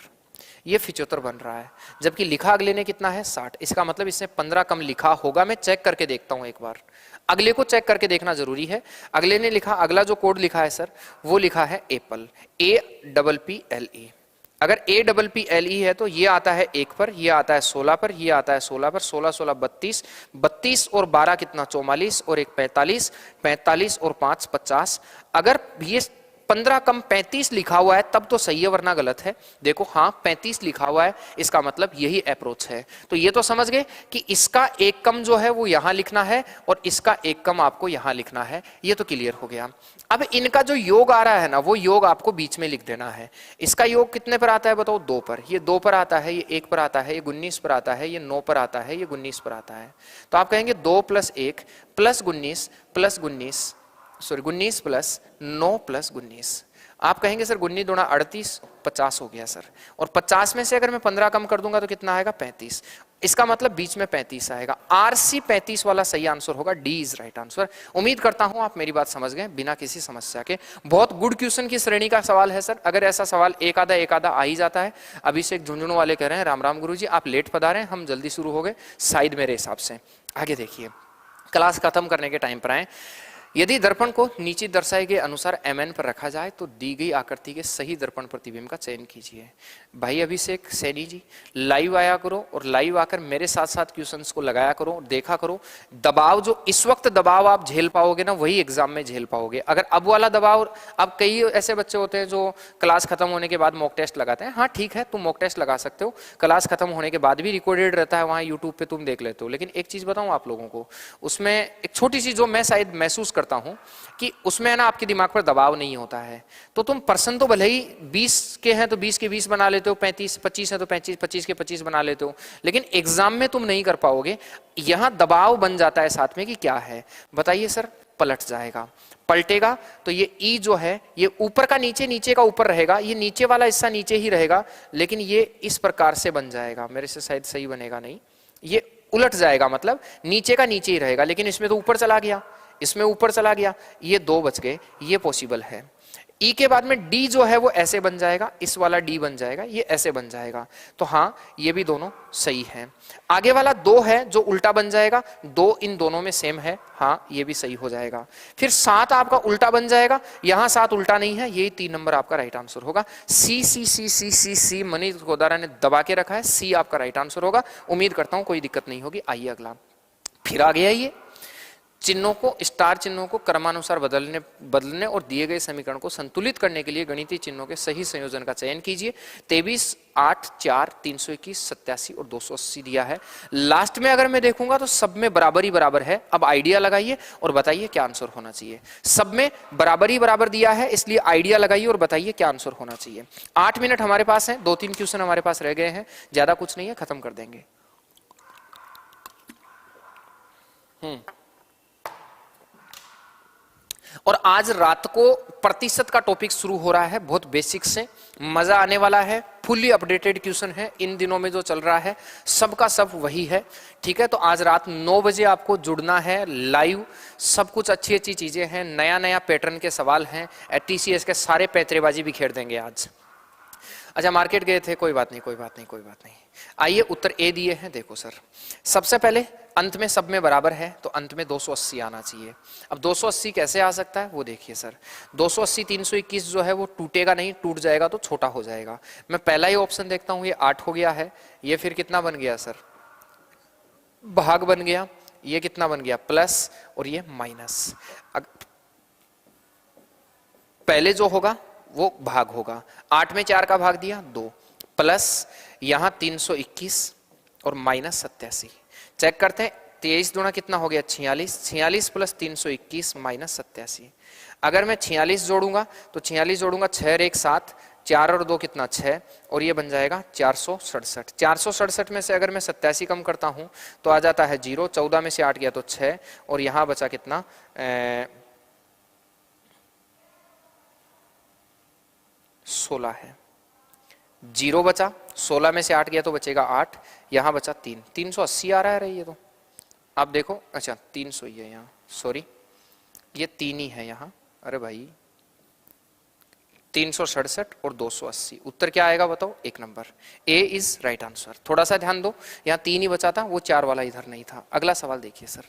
ये 75 बन रहा है, जबकि लिखा अगले ने कितना है 60। इसका मतलब इसने 15 कम लिखा होगा। मैं चेक करके देखता हूं एक बार, अगले को चेक करके देखना जरूरी है। अगले ने लिखा, अगला जो कोड लिखा है सर वो लिखा है एप्पल, APPLE। अगर APPLE है तो ये आता है 1 पर, ये आता है 16 पर, ये आता है 16 पर, 16 16 32, 32 और 12 कितना 44 और 1 45, 45 और 5 50। अगर ये 15 कम 35 लिखा हुआ है तब तो सही है, वरना गलत है। देखो हाँ 35 लिखा हुआ है, इसका मतलब यही अप्रोच है। तो ये तो समझ गए कि इसका एक कम जो है वो यहां लिखना है और इसका एक कम आपको यहां लिखना है। ये तो क्लियर हो गया। अब इनका जो योग आ रहा है ना वो योग आपको बीच में लिख देना है। इसका योग कितने पर आता है बताओ, 2 पर। ये 2 पर आता है, ये 1 पर आता है, ये 19 पर आता है, ये 9 पर आता है, ये 19 पर आता है। तो आप कहेंगे 2 + 1 + 19 + 19 19 + 9 + 19। आप कहेंगे सर 19 दूना 38, 50 हो गया सर, और 50 में से अगर मैं 15 कम कर दूंगा तो कितना आएगा 35, इसका मतलब बीच में 35 आएगा। RC 35 वाला सही आंसर होगा, डी इज राइट आंसर। उम्मीद करता हूं आप मेरी बात समझ गए बिना किसी समस्या के। बहुत गुड क्वेश्चन की श्रेणी का सवाल है सर, अगर ऐसा सवाल एक आधा आ ही जाता है। अभिषेक झुंझुनू वाले कह रहे हैं राम राम गुरुजी, आप लेट पधारे, हम जल्दी शुरू हो गए शायद मेरे हिसाब से। आगे देखिए, क्लास खत्म करने के टाइम पर आए। यदि दर्पण को नीचे दर्शाए गए अनुसार MN पर रखा जाए तो दी गई आकृति के सही दर्पण प्रतिबिंब का चयन कीजिए। भाई अभिषेक सैनी जी, लाइव आया करो और लाइव आकर मेरे साथ साथ क्वेश्चंस को लगाया करो, देखा करो। दबाव जो इस वक्त दबाव आप झेल पाओगे ना, वही एग्जाम में झेल पाओगे। अगर अब वाला दबाव, अब कई ऐसे बच्चे होते हैं जो क्लास खत्म होने के बाद मॉक टेस्ट लगाते हैं, हाँ ठीक है तुम मॉक टेस्ट लगा सकते हो, क्लास खत्म होने के बाद भी रिकॉर्डेड रहता है वहाँ यूट्यूब पे, तुम देख लेते हो। लेकिन एक चीज बताऊं आप लोगों को, उसमें एक छोटी सी जो मैं शायद महसूस करता हूं कि उसमें ना आपके दिमाग पर दबाव नहीं होता है। तो तुम पर्सन तो भले ही 20 के हैं तो 20 के 20 बना लेते हो, 25 है तो 25 के 25 बना लेते हो, लेकिन एग्जाम में तुम नहीं कर पाओगे। यहां दबाव बन जाता है साथ में कि क्या है, बताइए सर, पलट जाएगा। पलटेगा तो ये ई जो है ये ऊपर का नीचे, नीचे का ऊपर रहेगा, ये नीचे वाला हिस्सा नीचे ही रहेगा, लेकिन ये इस प्रकार से बन जाएगा। मेरे से शायद सही बनेगा नहीं, ये उलट जाएगा, मतलब नीचे का नीचे ही रहेगा, लेकिन इसमें तो ऊपर चला गया, इसमें ऊपर चला गया, ये दो बच गए, ये पॉसिबल है। ई के बाद में डी जो है वो ऐसे बन जाएगा, इस वाला डी बन जाएगा, ये ऐसे बन जाएगा। तो हाँ ये भी दोनों सही है। आगे वाला 2 है जो उल्टा बन जाएगा, 2 इन दोनों में सेम है, हाँ ये भी सही हो जाएगा। फिर 7 आपका उल्टा बन जाएगा, यहां 7 उल्टा नहीं है, यही 3 नंबर आपका राइट आंसर होगा। सी सी सी सी सी सी मनीष गोदारा ने दबा के रखा है, सी आपका राइट आंसर होगा। उम्मीद करता हूं कोई दिक्कत नहीं होगी। आइए अगला, फिर आ गया ये चिन्हों को, स्टार चिन्हों को क्रमानुसार बदलने और दिए गए समीकरण को संतुलित करने के लिए गणितीय चिन्हों के सही संयोजन का चयन कीजिए। 23, 8, 4, 321, 87 और 280 दिया है। लास्ट में अगर मैं देखूंगा तो सब में बराबर ही बराबर है। अब आइडिया लगाइए और बताइए क्या आंसर होना चाहिए। सब में बराबर ही बराबर दिया है, इसलिए आइडिया लगाइए और बताइए क्या आंसर होना चाहिए। 8 मिनट हमारे पास है, 2-3 क्वेश्चन हमारे पास रह गए हैं, ज्यादा कुछ नहीं है, खत्म कर देंगे। और आज रात को प्रतिशत का टॉपिक शुरू हो रहा है, बहुत बेसिक से, मजा आने वाला है, फुल्ली अपडेटेड क्वेश्चन है। इन दिनों में जो चल रहा है सबका सब वही है, ठीक है। तो आज रात 9 बजे आपको जुड़ना है लाइव, सब कुछ अच्छी अच्छी चीजें हैं, नया नया पैटर्न के सवाल हैं, TCS के सारे पैतरेबाजी बिखेर देंगे आज। अच्छा मार्केट गए थे, कोई बात नहीं कोई बात नहीं कोई बात नहीं। आइए उत्तर ए दिए हैं, देखो सर, सबसे पहले अंत में सब में बराबर है तो अंत में 280 आना चाहिए। अब 280 कैसे आ सकता है वो देखिए सर, 280 321 जो है वो टूटेगा नहीं, टूट जाएगा तो छोटा हो जाएगा। मैं पहला ही ऑप्शन देखता हूं, ये 8 हो गया है, ये फिर कितना बन गया सर, भाग बन गया, ये कितना बन गया प्लस और ये माइनस। पहले जो होगा वो भाग होगा, 8 में 4 का भाग दिया 2, प्लस यहां 321 और माइनस 87। चेक करते हैं, 23 दूना कितना हो गया 46, 46 प्लस 321 माइनस 87। अगर मैं 46 जोड़ूंगा तो 46 जोड़ूंगा 6 और 1 7, 4 और 2 कितना 6, और ये बन जाएगा 467। 467 में से अगर मैं 87 कम करता हूं तो आ जाता है 0, 14 में से 8 गया तो 6, और यहां बचा कितना 16 है, 0 बचा, 16 में से 8 गया तो बचेगा 8, यहां बचा 3, 380 आ रहा है ये तो। आप देखो, अच्छा 300 ही है यहाँ, सॉरी ये 3 ही है यहाँ, अरे भाई 367 और 280, उत्तर क्या आएगा बताओ, 1 number, A is right answer. थोड़ा सा ध्यान दो, यहाँ 3 ही बचा था, वो 4 वाला इधर नहीं था। अगला सवाल देखिए सर,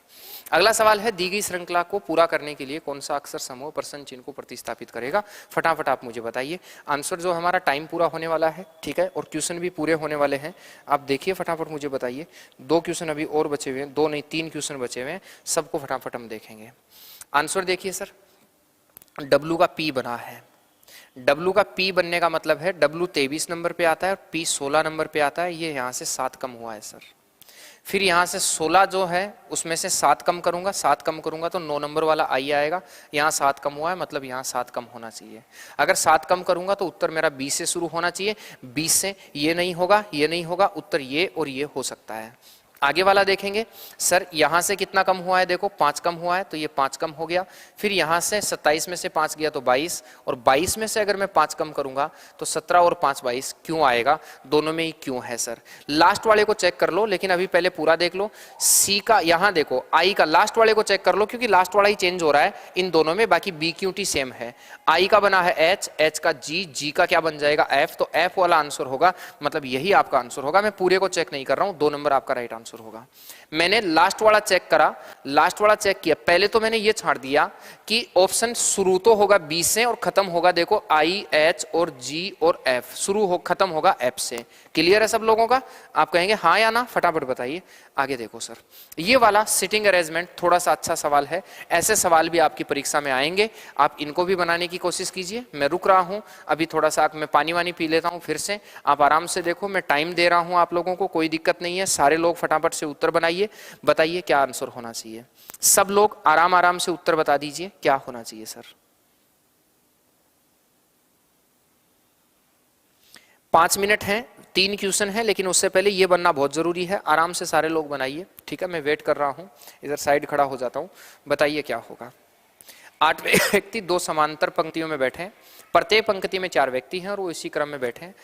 अगला सवाल है, दी गई श्रृंखला को पूरा करने के लिए कौन सा अक्षर समूह प्रश्न चिन्ह को प्रतिस्थापित करेगा। फटाफट आप मुझे बताइए। आंसर जो हमारा टाइम पूरा होने वाला है, ठीक है, और क्वेश्चन भी पूरे होने वाले हैं। आप देखिए फटाफट मुझे बताइए, 2 क्वेश्चन अभी और बचे हुए हैं, 2 नहीं 3 क्वेश्चन बचे हुए हैं, सबको फटाफट हम देखेंगे। आंसर देखिए सर, डब्लू का पी बना है, W का P बनने का मतलब है W 23 नंबर पे आता है और P 16 नंबर पे आता है, ये यहाँ से 7 कम हुआ है सर। फिर यहाँ से 16 जो है उसमें से 7 कम करूंगा, 7 कम करूंगा तो 9 नंबर वाला I आएगा, यहाँ 7 कम हुआ है मतलब यहाँ 7 कम होना चाहिए। अगर 7 कम करूंगा तो उत्तर मेरा 20 से शुरू होना चाहिए, 20 से ये नहीं होगा, ये नहीं होगा, उत्तर ये और ये हो सकता है। आगे वाला देखेंगे, सर यहां से कितना कम हुआ है, देखो 5 कम हुआ है, तो ये 5 कम हो गया। फिर यहां से 27 में से 5 गया तो 22, और 22 में से अगर मैं 5 कम करूंगा तो 17 और 5 22 क्यों आएगा, दोनों में ही क्यों है सर। लास्ट वाले को चेक कर लो, लेकिन अभी पहले पूरा देख लो। सी का यहां देखो, आई का लास्ट वाले को चेक कर लो, क्योंकि लास्ट वाला ही चेंज हो रहा है इन दोनों में, बाकी बी क्यू टी सेम है। आई का बना है एच, एच का जी, जी का क्या बन जाएगा एफ, तो एफ वाला आंसर होगा, मतलब यही आपका आंसर होगा। मैं पूरे को चेक नहीं कर रहा हूं, 2 नंबर आपका राइट आंसर होगा। मैंने लास्ट वाला चेक करा, लास्ट वाला चेक किया, पहले तो मैंने ये छाड़ दिया कि ऑप्शन शुरू तो होगा बी से और खत्म होगा देखो आई, एच और जी और एफ, शुरू हो खत्म होगा एफ से। क्लियर है सब लोगों का? आप कहेंगे हाँ या ना, फटाफट बताइए। आगे देखो सर, ये वाला सिटिंग अरेंजमेंट थोड़ा सा अच्छा सवाल है, ऐसे सवाल भी आपकी परीक्षा में आएंगे, आप इनको भी बनाने की कोशिश कीजिए। मैं रुक रहा हूं अभी, थोड़ा सा मैं पानी वानी पी लेता हूं फिर से, आप आराम से देखो, मैं टाइम दे रहा हूं आप लोगों को, कोई दिक्कत नहीं है। सारे लोग फटाफट से उत्तर बनाइए, बताइए क्या आंसर होना चाहिए। सब लोग आराम आराम से उत्तर बता दीजिए क्या होना चाहिए सर। 5 मिनट हैं, 3 क्वेश्चन है, लेकिन उससे पहले ये बनना बहुत जरूरी है। आराम से सारे लोग बनाइए, ठीक है? मैं वेट कर रहा हूं, इधर साइड खड़ा हो जाता हूं। बताइए क्या होगा। 8 व्यक्ति 2 समांतर पंक्तियों में बैठे हैं, प्रत्येक पंक्ति में 4 व्यक्ति हैं और वो इसी क्रम में बैठे हैं।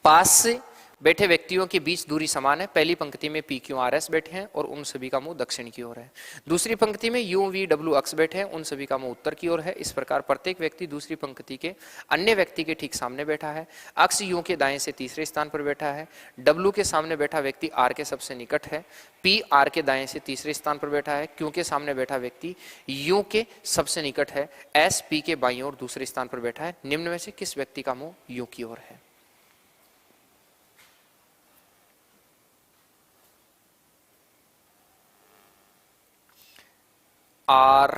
पास से बैठे व्यक्तियों के बीच दूरी समान है। पहली पंक्ति में पी क्यू आर एस बैठे हैं और उन सभी का मुंह दक्षिण की ओर है। दूसरी पंक्ति में यू वी डब्ल्यू अक्स बैठे हैं, उन सभी का मुंह उत्तर की ओर है। इस प्रकार प्रत्येक व्यक्ति दूसरी पंक्ति के अन्य व्यक्ति के ठीक सामने बैठा है। अक्स यू के दाएं से तीसरे स्थान पर बैठा है। डब्ल्यू के सामने बैठा व्यक्ति आर के सबसे निकट है। पी आर के दाएं से तीसरे स्थान पर बैठा है। क्यू के सामने बैठा व्यक्ति यू के सबसे निकट है। एस पी के बाईं ओर दूसरे स्थान पर बैठा है। निम्न में से किस व्यक्ति का मुंह यू की ओर है? आर,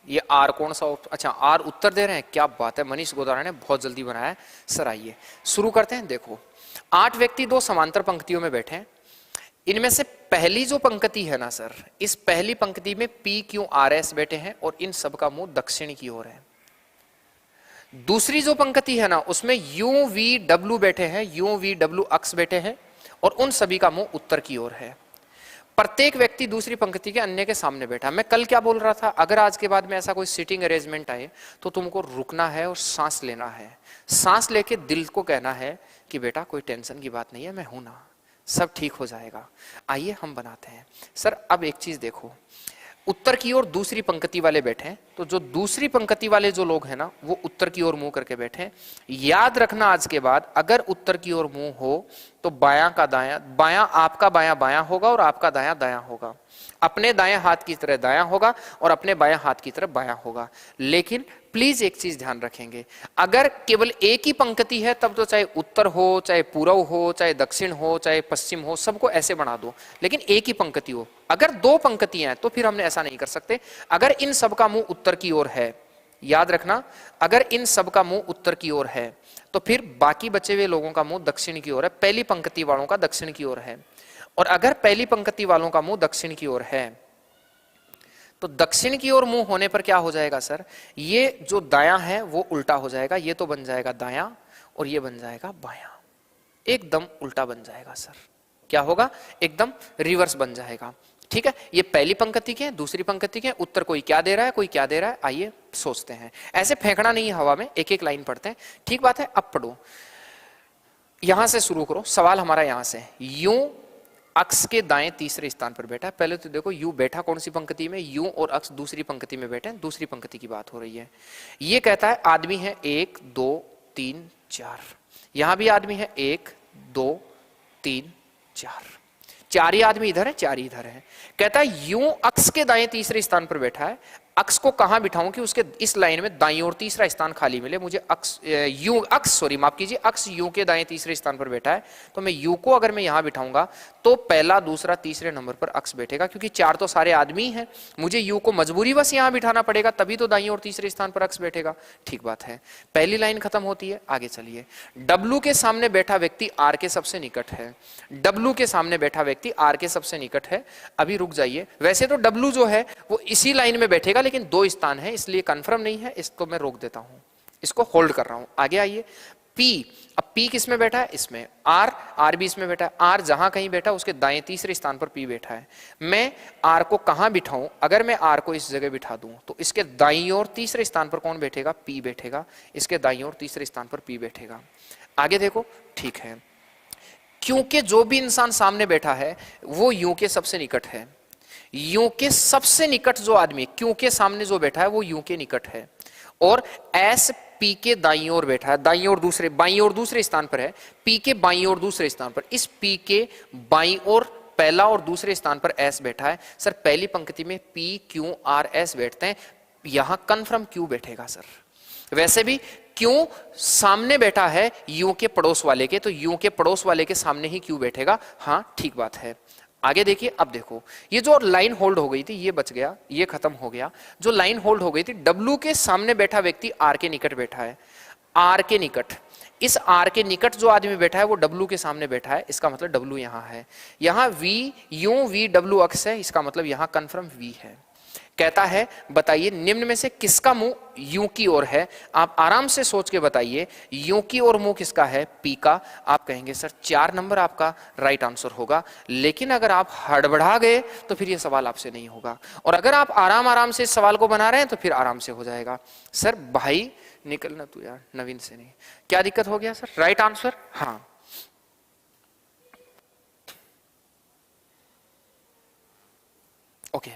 ये आर कौन सा अच्छा आर उत्तर दे रहे हैं, क्या बात है। मनीष गोदारा ने बहुत जल्दी बनाया है सर। आइए शुरू करते हैं। देखो 8 व्यक्ति 2 समांतर पंक्तियों में बैठे हैं। इनमें से पहली जो पंक्ति है ना सर, इस पहली पंक्ति में पी क्यू आर एस बैठे हैं और इन सब का मुंह दक्षिण की ओर है। दूसरी जो पंक्ति है ना, उसमें यू वी डब्ल्यू बैठे हैं, यू वी डब्ल्यू अक्स बैठे हैं और उन सभी का मुंह उत्तर की ओर है। प्रत्येक व्यक्ति दूसरी पंक्ति के अन्य के सामने बैठा। मैं कल क्या बोल रहा था, अगर आज के बाद में ऐसा कोई सिटिंग अरेंजमेंट आए तो तुमको रुकना है और सांस लेना है। सांस लेके दिल को कहना है कि बेटा कोई टेंशन की बात नहीं है, मैं हूं ना, सब ठीक हो जाएगा। आइए हम बनाते हैं सर। अब एक चीज देखो, उत्तर की ओर दूसरी पंक्ति वाले बैठे हैं, तो जो दूसरी पंक्ति वाले जो लोग हैं ना, वो उत्तर की ओर मुंह करके बैठे हैं। याद रखना आज के बाद, अगर उत्तर की ओर मुंह हो तो बायां का दायां, बायां आपका बायां बायां होगा और आपका दायां दायां होगा। अपने दाएं हाथ की तरह दायां होगा और अपने बायां हाथ की तरफ बायां होगा। लेकिन प्लीज एक चीज ध्यान रखेंगे, अगर केवल एक ही पंक्ति है तब तो चाहे उत्तर हो, चाहे पूर्व हो, चाहे दक्षिण हो, चाहे पश्चिम हो, सबको ऐसे बना दो। लेकिन एक ही पंक्ति हो, अगर 2 पंक्तियां हैं तो फिर हमने ऐसा नहीं कर सकते। अगर इन सब का मुंह उत्तर की ओर है, याद रखना, अगर इन सब का मुंह उत्तर की ओर है तो फिर बाकी बचे हुए लोगों का मुंह दक्षिण की ओर है। पहली पंक्ति वालों का दक्षिण की ओर है, और अगर पहली पंक्ति वालों का मुंह दक्षिण की ओर है तो दक्षिण की ओर मुंह होने पर क्या हो जाएगा सर, ये जो दायां है वो उल्टा हो जाएगा। ये तो बन जाएगा दायां और ये बन जाएगा बायां, एकदम उल्टा बन जाएगा सर। क्या होगा? एकदम रिवर्स बन जाएगा। ठीक है, ये पहली पंक्ति के, दूसरी पंक्ति के, उत्तर कोई क्या दे रहा है, कोई क्या दे रहा है, आइए सोचते हैं। ऐसे फेंकना नहीं है हवा में, एक एक लाइन पढ़ते हैं। ठीक बात है, अब पढ़ो, यहां से शुरू करो। सवाल हमारा यहां से, यूं अक्स के दाएं तीसरे स्थान पर बैठा है। पहले तो देखो यू बैठा कौन सी पंक्ति में, यू और अक्स दूसरी पंक्ति में बैठे हैं। दूसरी पंक्ति की बात हो रही है। ये कहता है आदमी है 1 2 3 4, यहां भी आदमी है 1 2 3 4, 4 ही आदमी इधर है, 4 ही इधर है। कहता है यूं अक्स के दाएं तीसरे स्थान पर बैठा है। अक्स को कहां बिठाऊं कि उसके इस लाइन में दाईं ओर तीसरा स्थान खाली मिले मुझे। माफ कीजिए, अक्स यू के दाएं तीसरे स्थान पर बैठा है, तो मैं यू को अगर मैं यहां बिठाऊंगा तो पहला दूसरा तीसरे नंबर पर अक्स बैठेगा, क्योंकि 4 तो सारे आदमी हैं। मुझे यू को मजबूरी बस यहां बिठाना पड़ेगा, तभी तो दाईं ओर तीसरे स्थान पर अक्स बैठेगा। ठीक बात है, पहली लाइन खत्म होती है। आगे चलिए, डब्ल्यू के सामने बैठा व्यक्ति आर के सबसे निकट है। डब्ल्यू के सामने बैठा व्यक्ति आर के सबसे निकट है। अभी रुक जाइए, वैसे तो डब्ल्यू जो है वो इसी लाइन में बैठेगा, लेकिन 2 स्थान है इसलिए कंफर्म नहीं है, इसको मैं रोक देता हूं, इसको होल्ड कर रहा हूं। आगे आइए, पी, अब पी किस में बैठा है, इसमें, आर भी इसमें बैठा है, आर जहां कहीं बैठा उसके दाएं तीसरे स्थान पर पी बैठा है। मैं आर को कहां बिठाऊं, अगर मैं आर को इस जगह बिठा दूं तो इसके दाईं ओर तीसरे स्थान पर कौन बैठेगा, पी बैठेगा, इसके दाईं ओर तीसरे स्थान पर पी बैठेगा। आगे देखो, ठीक है, क्योंकि जो भी इंसान सामने बैठा है वो यू के सबसे निकट है, यू के सबसे निकट जो आदमी, क्योंकि सामने जो बैठा है वो यू के निकट है, और एस पी के दाईं ओर बैठा है, दाईं ओर दूसरे, बाईं ओर दूसरे स्थान पर है, पी के बाईं ओर दूसरे स्थान पर, इस पी के बाईं ओर पहला और दूसरे स्थान पर एस बैठा है। सर पहली पंक्ति में पी क्यू आर एस बैठते हैं, यहां कन्फर्म क्यू बैठेगा सर। वैसे भी क्यों सामने बैठा है यू के पड़ोस वाले के, तो यू के पड़ोस वाले के सामने ही क्यू बैठेगा, हाँ ठीक बात है। आगे देखिए, अब देखो ये जो लाइन होल्ड हो गई थी ये बच गया, ये खत्म हो गया। जो लाइन होल्ड हो गई थी, डब्ल्यू के सामने बैठा व्यक्ति आर के निकट बैठा है, आर के निकट, इस आर के निकट जो आदमी बैठा है वो डब्ल्यू के सामने बैठा है, इसका मतलब डब्ल्यू यहां है, यहां वी यू वी डब्ल्यू अक्स है, इसका मतलब यहां कन्फर्म वी है। कहता है बताइए निम्न में से किसका मुंह यू की ओर है, आप आराम से सोच के बताइए, यू की ओर मुंह किसका है, पी का। आप कहेंगे सर 4 नंबर आपका राइट आंसर होगा, लेकिन अगर आप हड़बड़ा गए तो फिर यह सवाल आपसे नहीं होगा, और अगर आप आराम आराम से इस सवाल को बना रहे हैं तो फिर आराम से हो जाएगा। सर भाई निकलना तू यार, नवीन से नहीं, क्या दिक्कत हो गया सर, राइट आंसर, हाँ ओके।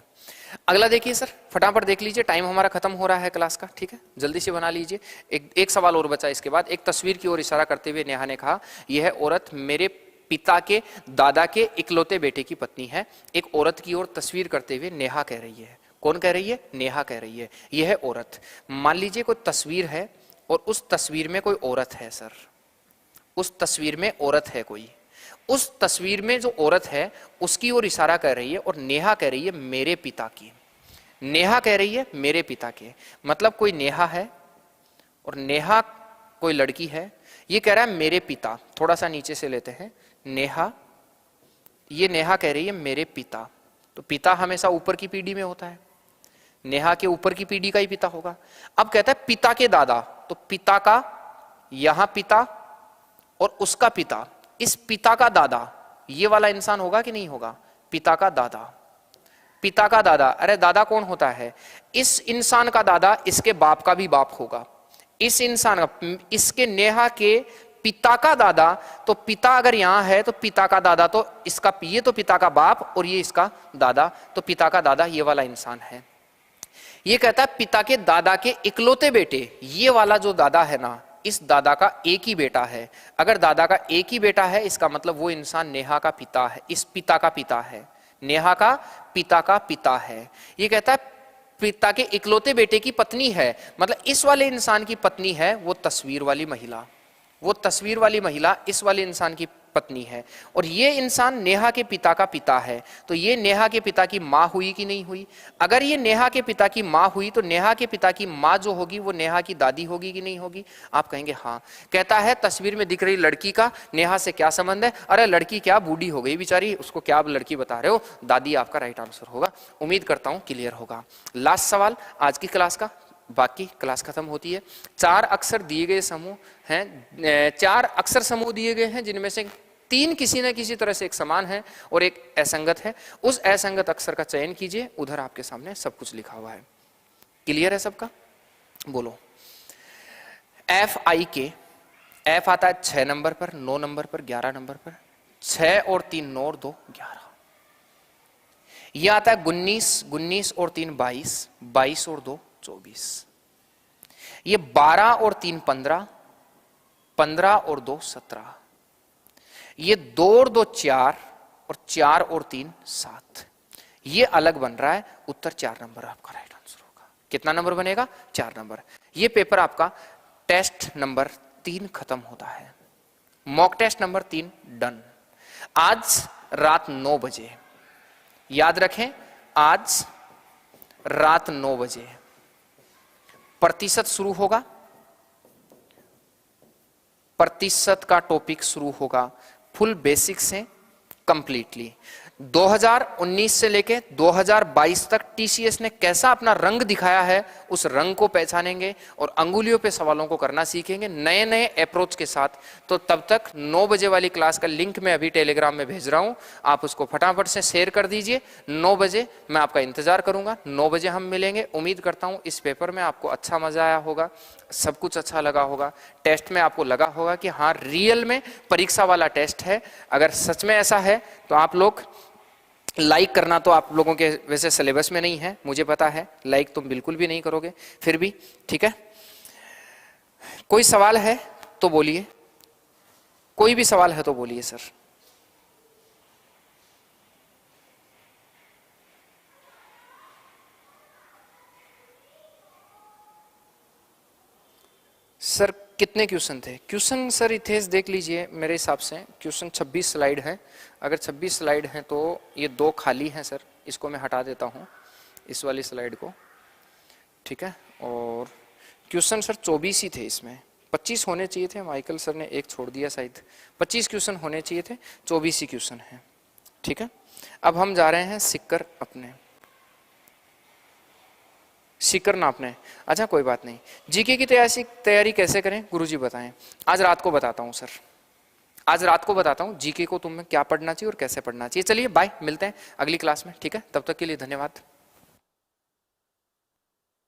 अगला देखिए सर, फटाफट देख लीजिए, टाइम हमारा खत्म हो रहा है क्लास का, ठीक है, जल्दी से बना लीजिए। एक सवाल और बचा इसके बाद। एक तस्वीर की ओर इशारा करते हुए नेहा ने कहा, यह औरत मेरे पिता के दादा के इकलौते बेटे की पत्नी है। एक औरत की ओर तस्वीर करते हुए नेहा कह रही है, कौन कह रही है, नेहा कह रही है, यह औरत। मान लीजिए कोई तस्वीर है और उस तस्वीर में कोई औरत है सर, उस तस्वीर में औरत है कोई, उस तस्वीर में जो औरत है उसकी ओर इशारा कर रही है, और नेहा कह रही है मेरे पिता की, नेहा कह रही है मेरे पिता के, मतलब कोई नेहा है और नेहा कोई लड़की है, ये कह रहा है मेरे पिता। थोड़ा सा नीचे से लेते हैं, नेहा, ये नेहा कह रही है मेरे पिता, तो पिता हमेशा ऊपर की पीढ़ी में होता है, नेहा के ऊपर की पीढ़ी का ही पिता होगा। अब कहता है पिता के दादा, तो पिता का, यहां पिता और उसका पिता, इस पिता का दादा ये वाला इंसान होगा कि नहीं होगा, पिता का दादा, पिता का दादा, अरे दादा कौन होता है, इस इंसान का दादा इसके बाप का भी बाप होगा, इस इंसान का, इसके नेहा के पिता का दादा, तो पिता अगर यहां है तो पिता का दादा तो इसका, ये तो पिता का बाप और ये इसका दादा, तो पिता का दादा ये वाला इंसान है। ये कहता है पिता के दादा के इकलौते बेटे, ये वाला जो दादा है ना, इस दादा का एक ही बेटा है। अगर दादा का एक ही बेटा है इसका मतलब वो इंसान नेहा का पिता है, इस पिता का पिता है, नेहा का पिता है। ये कहता है पिता के इकलौते बेटे की पत्नी है, मतलब इस वाले इंसान की पत्नी है वो तस्वीर वाली महिला, वो तस्वीर वाली महिला इस वाले इंसान की पत्नी है, और ये इंसान नेहा के पिता का पिता है, तो ये नेहा के पिता की माँ हुई कि नहीं हुई। अगर ये नेहा के पिता की माँ हुई तो नेहा के पिता की माँ जो होगी वो नेहा की दादी होगी कि नहीं होगी। आप कहेंगे हाँ। कहता है तस्वीर में दिख रही लड़की का नेहा से क्या संबंध है, अरे लड़की क्या बूढ़ी हो गई बेचारी, उसको क्या आप लड़की बता रहे हो, दादी आपका राइट आंसर होगा। उम्मीद करता हूं क्लियर होगा। लास्ट सवाल आज की क्लास का, बाकी क्लास खत्म होती है। 4 अक्षर दिए गए समूह हैं, 4 अक्षर समूह दिए गए हैं जिनमें से 3 किसी न किसी तरह से एक समान है और एक असंगत है। उस असंगत अक्षर का चयन कीजिए, उधर आपके सामने सब कुछ लिखा हुआ है। क्लियर है सबका, बोलो। एफ आई के, एफ आता है 6 नंबर पर, 9 नंबर पर, 11 नंबर पर, 6 और 3 9 और 2 11। यह आता है 19, 19 और 3 22, 22 और 2 24। ये 12 और 3 15, 15 और 2 17। ये 2 और 2 4 और 4 और 3 7। ये अलग बन रहा है, उत्तर 4 नंबर आपका राइट आंसर होगा। कितना नंबर बनेगा, 4 नंबर। ये पेपर आपका टेस्ट नंबर 3 खत्म होता है, मॉक टेस्ट नंबर 3 डन। आज रात 9 बजे, याद रखें आज रात 9 बजे प्रतिशत शुरू होगा, प्रतिशत का टॉपिक शुरू होगा, फुल बेसिक से कंप्लीटली। 2019 से लेके 2022 तक टीसीएस ने कैसा अपना रंग दिखाया है, उस रंग को पहचानेंगे और अंगुलियों पे सवालों को करना सीखेंगे नए नए अप्रोच के साथ। तो तब तक 9 बजे वाली क्लास का लिंक मैं अभी टेलीग्राम में भेज रहा हूं, आप उसको फटाफट से शेयर कर दीजिए। 9 बजे मैं आपका इंतजार करूंगा, 9 बजे हम मिलेंगे। उम्मीद करता हूं इस पेपर में आपको अच्छा मजा आया होगा, सब कुछ अच्छा लगा होगा। टेस्ट में आपको लगा होगा कि हाँ रियल में परीक्षा वाला टेस्ट है। अगर सच में ऐसा है तो आप लोग लाइक करना तो आप लोगों के वैसे सिलेबस में नहीं है, मुझे पता है, लाइक तुम बिल्कुल भी नहीं करोगे, फिर भी ठीक है। कोई सवाल है तो बोलिए, कोई भी सवाल है तो बोलिए सर। सर कितने क्वेश्चन थे? क्वेश्चन सर इथेस देख लीजिए, मेरे हिसाब से क्वेश्चन 26 स्लाइड है। अगर 26 स्लाइड हैं तो ये 2 खाली हैं सर, इसको मैं हटा देता हूँ, इस वाली स्लाइड को, ठीक है। और क्वेश्चन सर 24 ही थे, इसमें 25 होने चाहिए थे, माइकल सर ने एक छोड़ दिया शायद। 25 क्वेश्चन होने चाहिए थे, 24 ही क्वेश्चन हैं, ठीक है। अब हम जा रहे हैं सिक्कर अपने, सिक्कर नापने। अच्छा कोई बात नहीं, जीके की तैयारी कैसे करें गुरुजी बताएं। आज रात को बताता हूं सर, आज रात को बताता हूं जीके को तुम्हें क्या पढ़ना चाहिए और कैसे पढ़ना चाहिए। चलिए बाय, मिलते हैं अगली क्लास में, ठीक है। तब तक के लिए धन्यवाद।